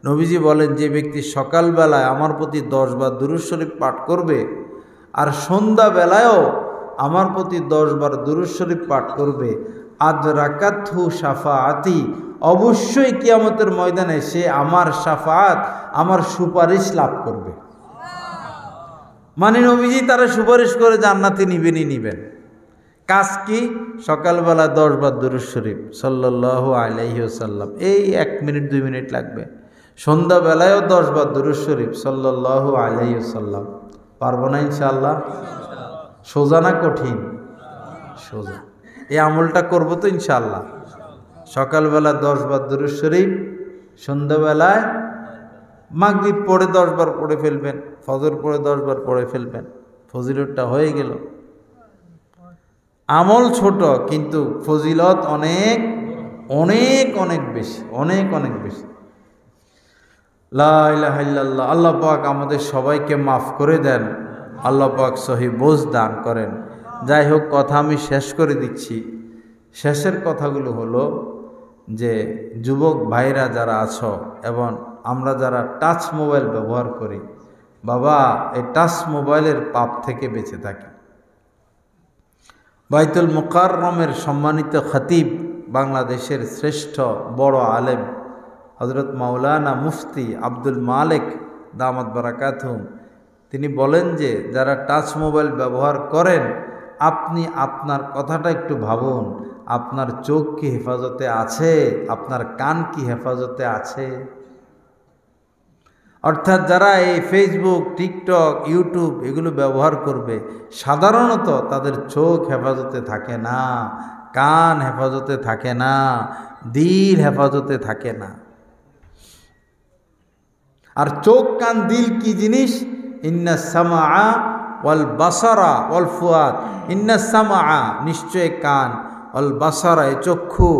নবীজি বলেন, যে ব্যক্তি সকালবেলায় আমার প্রতি 10 বার দুরূদ শরীফ পাঠ করবে আর সন্ধ্যাবেলায়ও আমার প্রতি 10 বার দুরূদ শরীফ পাঠ করবে, আদরাকাতহু শাফাআতি, অবশ্যই কিয়ামতের ময়দানে সে আমার শাফাআত, আমার সুপারিশ লাভ করবে। মানে নবীজি তারা সুপারিশ করে জান্নাতে নিবেনই নিবেন। কাজ কি? সকালবেলা 10 বার দুরূদ শরীফ সাল্লাল্লাহু আলাইহি ওয়াসাল্লাম, এই 1 মিনিট 2 মিনিট লাগবে। সন্ধ্যাবেলায়ও 10 বার দুরূদ শরীফ সাল্লাল্লাহু আলাইহি ওয়াসাল্লাম। পারবো না ইনশাআল্লাহ? সোজা না কঠিন? সোজা। এই আমলটা করবো তো ইনশাআল্লাহ। সকালবেলা 10 বার দুরূদ শরীফ, সন্ধ্যাবেলায় মাগরিব পড়ে 10 বার পড়ে ফেলবেন, ফজর পড়ে 10 বার পড়ে ফেলবেন, ফজিলতটা হয়ে গেল। আমল ছোট কিন্তু ফজিলত অনেক অনেক অনেক বেশি, অনেক অনেক বেশি। লা ইলাহা ইল্লাল্লাহ। আল্লাহ পাক আমাদের সবাইকে মাফ করে দেন, আল্লাহ পাক সহিহ বোঝ দান করেন। যাই হোক, কথা আমি শেষ করে দিচ্ছি। শেষের কথাগুলো হলো যে যুবক ভাইরা যারা আছো এবং আমরা যারা টাচ মোবাইল ব্যবহার করি, বাবা এই টাচ মোবাইলের পাপ থেকে বেঁচে থাকি। বাইতুল মুকাররমের সম্মানিত খতিব, বাংলাদেশের শ্রেষ্ঠ বড় আলেম হযরত মাওলানা মুফতি আব্দুল মালিক দামাত বারাকাতুহুম, তিনি বলেন যে যারা টাচ মোবাইল ব্যবহার করেন, আপনি আপনার কথাটা একটু ভাবুন। আপনার চোখ কি হেফাজতে আছে? আপনার কান কি হেফাজতে আছে? অর্থাৎ যারা এই ফেসবুক, টিকটক, ইউটিউব এগুলো ব্যবহার করবে, সাধারণত তাদের চোখ হেফাজতে থাকে না, কান হেফাজতে থাকে না, দিল হেফাজতে থাকে না। আর চোখ, কান, দিল কি জিনিস? ইন্না সামআ ওয়াল বাসারা ওয়াল ফুয়াদ। ইন্না সামআ, নিশ্চয় কান, ওয়াল বাসারা এ চক্ষু,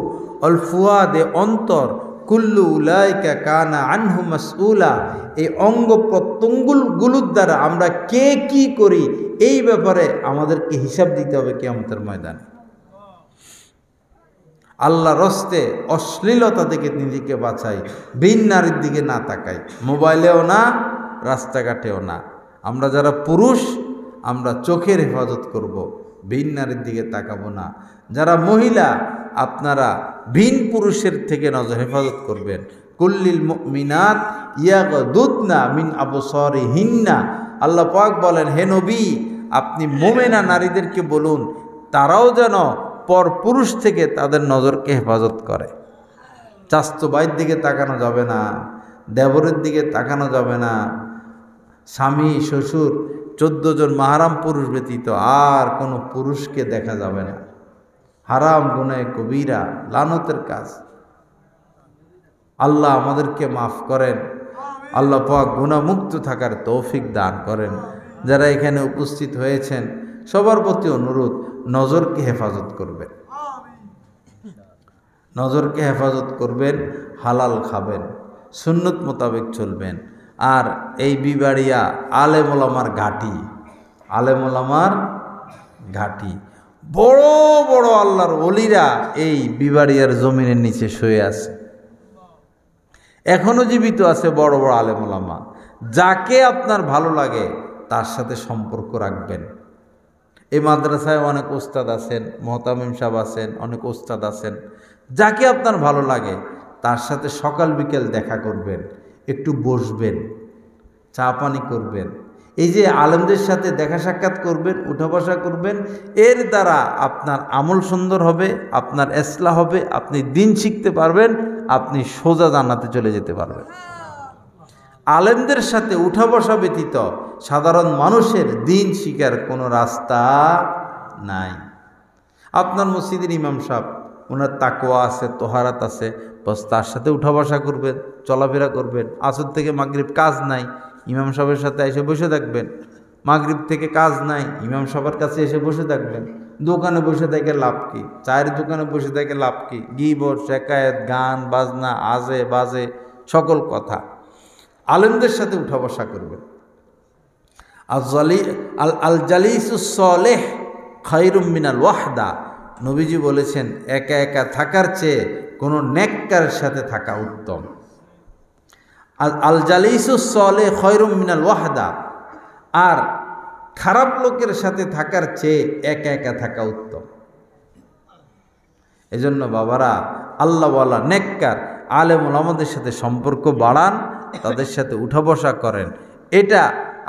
ওয়াল ফুয়াদ এ অন্তর, কুল্লু উলাইকা কানা আনহু মাসউলা, এই অঙ্গ প্রত্যঙ্গগুলোর দ্বারা আমরা কে কি করি এই ব্যাপারে আমাদেরকে হিসাব দিতে হবে কিয়ামতের ময়দানে। আল্লাহ রস্তে অশ্লীলতা থেকে নিজেকে বাঁচাই, ভিন নারীর দিকে না তাকাই, মোবাইলেও না, রাস্তাঘাটেও না। আমরা যারা পুরুষ, আমরা চোখের হেফাজত করব, ভিন নারীর দিকে তাকাবো না। যারা মহিলা, আপনারা ভিন পুরুষের থেকে নজর হেফাজত করবেন। কুল্লিল মুমিনাত ইয়াগদুদনা মিন আবসারিহিন্না, আল্লাহ পাক বলেন, হে নবী আপনি মুমিনা নারীদেরকে বলুন তারাও যেন পর পুরুষ থেকে তাদের নজরকে হেফাজত করে। চাস্তো ভাইয়ের দিকে তাকানো যাবে না, দেবরের দিকে তাকানো যাবে না, স্বামী, শ্বশুর, 14 জন মাহারাম পুরুষ ব্যতীত আর কোনো পুরুষকে দেখা যাবে না। হারাম, গুনাহ কবিরা, লানতের কাজ। আল্লাহ আমাদেরকে মাফ করেন, আল্লাহ পাক গুনাহমুক্ত থাকার তৌফিক দান করেন। যারা এখানে উপস্থিত হয়েছেন সবার প্রতি অনুরোধ, নজরকে হেফাজত করবেন, নজরকে হেফাজত করবেন, হালাল খাবেন, সুন্নত মোতাবেক চলবেন। আর এই বিবাড়িয়া আলেম ওলামার ঘাঁটি, আলেম ওলামার ঘাঁটি। বড় বড় আল্লাহর ওলিরা এই বিবাড়িয়ার জমিনের নিচে শুয়ে আছে, এখনো জীবিত আছে বড় বড় আলেম ওলামা। যাকে আপনার ভালো লাগে তার সাথে সম্পর্ক রাখবেন। এই মাদ্রাসায় অনেক ওস্তাদ আছেন, মোহতামিম সাহেব আছেন, অনেক ওস্তাদ আছেন। যাকে আপনার ভালো লাগে তার সাথে সকাল বিকেল দেখা করবেন, একটু বসবেন, চা পানি করবেন। এই যে আলেমদের সাথে দেখা সাক্ষাৎ করবেন, উঠা বসা করবেন, এর দ্বারা আপনার আমল সুন্দর হবে, আপনার ইসলাহ হবে, আপনি দিন শিখতে পারবেন, আপনি সোজা জান্নাতে চলে যেতে পারবেন। আলেমদের সাথে উঠা বসা ব্যতীত সাধারণ মানুষের দিন শিখার কোনো রাস্তা নাই। আপনার মসজিদের ইমাম সাহেব, ওনার তাকওয়া আছে, তোহারাত আছে, বস তার সাথে উঠা বসা করবেন, চলাফেরা করবেন। আসর থেকে মাগরিব কাজ নাই, ইমাম সাহেবের সাথে এসে বসে থাকবেন। মাগরিব থেকে কাজ নাই, ইমাম সাহেবের কাছে এসে বসে থাকবেন। দোকানে বসে থেকে লাভ কি? চায়ের দোকানে বসে থেকে লাভ কি? গিবত, শেকায়েত, গান বাজনা, আজে বাজে সকল কথা। আলেমদের সাথে উঠা বসা করবেন। আল জালিসুস সালেহ খায়রুম মিনাল ওয়াহদা। নবীজি বলেছেন, একা একা থাকার চেয়ে কোনো নেককার সাথে থাকা উত্তম। আল জালিসুস সালেহ খায়রুম মিনাল ওয়াহদা। আর খারাপ লোকের সাথে থাকার চেয়ে একা একা থাকা উত্তম। এজন্য বাবারা, আল্লাহওয়ালা নেককার আলেম ওলামাদের সাথে সম্পর্ক বাড়ান, তাদের সাথে উঠা বসা করেন। এটা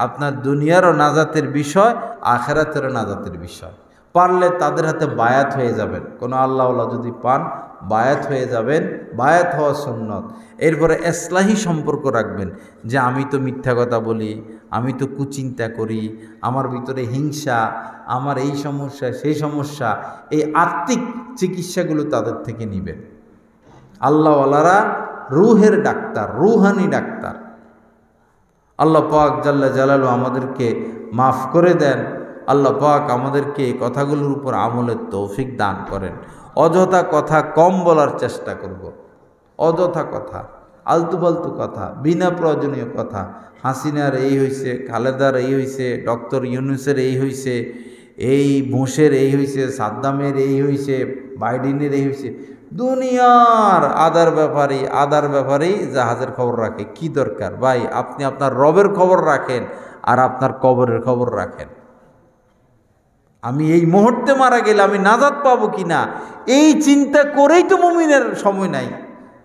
আপনার দুনিয়ারও নাজাতের বিষয়, আখেরাতেরও নাজাতের বিষয়। পারলে তাদের হাতে বায়াত হয়ে যাবেন। কোনো আল্লাহওয়ালা যদি পান, বায়াত হয়ে যাবেন, বায়াত হওয়া সুন্নত। এরপরে ইসলাহি সম্পর্ক রাখবেন, যে আমি তো মিথ্যা কথা বলি, আমি তো কুচিন্তা করি, আমার ভিতরে হিংসা, আমার এই সমস্যা সেই সমস্যা। এই আত্মিক চিকিৎসাগুলো তাদের থেকে নেবেন। আল্লাহওয়ালারা রুহের ডাক্তার, রুহানি ডাক্তার। আল্লাহ পাক জাল্লা জালালু আমাদেরকে মাফ করে দেন। আল্লাহ পাক আমাদেরকে এই কথাগুলোর উপর আমলের তৌফিক দান করেন। অযথা কথা কম বলার চেষ্টা করব। অযথা কথা, আলতু ফালতু কথা, বিনা প্রয়োজনীয় কথা। হাসিনার এই হয়েছে, খালেদার এই হয়েছে, ডক্টর ইউনুসের এই হয়েছে, এই বুশের এই হয়েছে, সাদ্দামের এই হয়েছে, বাইডেনের এই হয়েছে। দুনিয়ার আদার ব্যাপারেই জাহাজের খবর রাখে। কি দরকার ভাই? আপনি আপনার রবের খবর রাখেন আর আপনার কবরের খবর রাখেন। আমি এই মুহূর্তে মারা গেলে আমি নাজাত পাবো কিনা, এই চিন্তা করেই তো মুমিনের সময় নাই।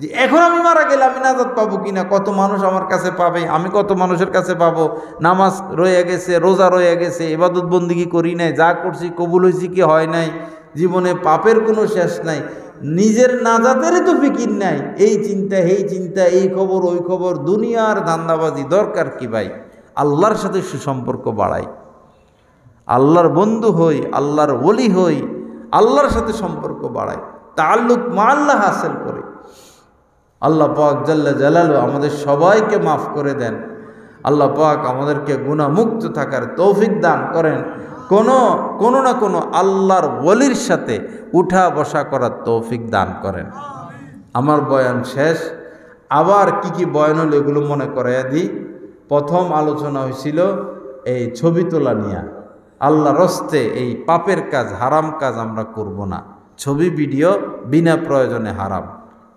যে এখন আমি মারা গেলে আমি নাজাত পাবো কিনা, কত মানুষ আমার কাছে পাবে, আমি কত মানুষের কাছে পাবো। নামাজ রয়ে গেছে, রোজা রয়ে গেছে, ইবাদত বন্দিগি করি নাই, যা করছি কবুল হয়েছি কি হয় নাই, জীবনে পাপের কোনো শেষ নাই, নিজের নাজাতেরই তো ফিকির নাই। এই চিন্তা, এই খবর ওই খবর, দুনিয়ার ধান্দাবাজি। দরকার কি ভাই? আল্লাহর সাথে সুসম্পর্ক বাড়াই, আল্লাহর বন্ধু হই, আল্লাহর ওলি হই, আল্লাহর সাথে সম্পর্ক বাড়াই, তাআল্লুক মা আল্লাহ হাসিল করি। আল্লাহ পাক জাল্লা জালালু আমাদের সবাইকে মাফ করে দেন। আল্লাহ পাক আমাদেরকে গুনাহমুক্ত থাকার তৌফিক দান করেন। কোনো না কোনো আল্লাহর ওলির সাথে উঠা বসা করার তৌফিক দান করেন। আমার বয়ান শেষ। আবার কি বয়ান হলো এগুলো মনে করাইয়া দিই। প্রথম আলোচনা হয়েছিল এই ছবি তোলা নিয়ে। আল্লাহর রাস্তে এই পাপের কাজ, হারাম কাজ আমরা করব না। ছবি ভিডিও বিনা প্রয়োজনে হারাম,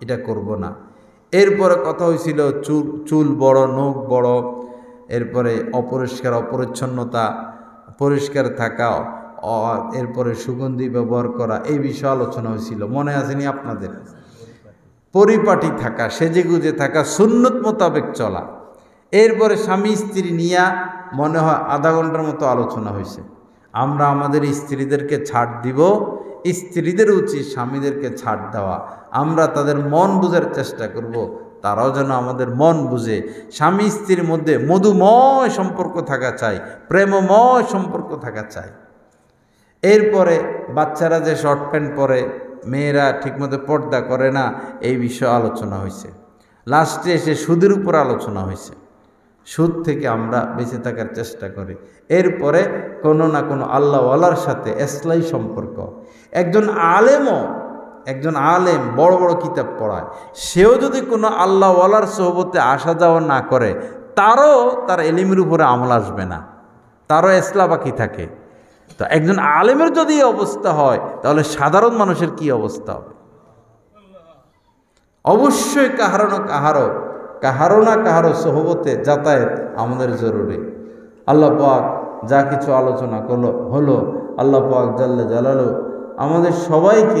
এটা করব না। এরপরে কথা হয়েছিল চুল বড়, নখ বড়, এরপরে অপরিচ্ছন্নতা, পরিষ্কার থাকা, এরপরে সুগন্ধি ব্যবহার করা, এই বিষয়ে আলোচনা হয়েছিল। মনে আসেনি আপনাদের? পরিপাটি থাকা, সেজেগুজে থাকা, সুন্নত মোতাবেক চলা। এরপরে স্বামী স্ত্রী নিয়ে মনে হয় আধা ঘন্টার মতো আলোচনা হয়েছে। আমরা আমাদের স্ত্রীদেরকে ছাড় দিব, স্ত্রীদের উচিত স্বামীদেরকে ছাড় দেওয়া। আমরা তাদের মন বোঝার চেষ্টা করব, তারাও যেন আমাদের মন বুঝে। স্বামী স্ত্রীর মধ্যে মধুময় সম্পর্ক থাকা চাই, প্রেমময় সম্পর্ক থাকা চাই। এরপরে বাচ্চারা যে শর্ট প্যান্ট পরে, মেয়েরা ঠিকমতো পর্দা করে না, এই বিষয়ে আলোচনা হয়েছে। লাস্টে এসে সুদের উপর আলোচনা হয়েছে। সুদ থেকে আমরা বেঁচে থাকার চেষ্টা করি। এরপরে কোনো না কোনো আল্লাহওয়ালার সাথে ইসলাহি সম্পর্ক। একজন আলেম বড় বড় কিতাব পড়ায়, সেও যদি কোনো আল্লাহওয়ালার সোহবতে আসা যাওয়া না করে, তার এলিমের উপরে আমল আসবে না, তারও ইসলাহ বাকি থাকে। তো একজন আলেমের যদি এই অবস্থা হয়, তাহলে সাধারণ মানুষের কি অবস্থা হবে? অবশ্যই কাহারো না কাহারো সোহবতে যাতায়াত আমাদের জরুরি। আল্লাহ পাক যা কিছু আলোচনা হলো, আল্লাহ পাক জাল্লা জালালু আমাদের সবাইকে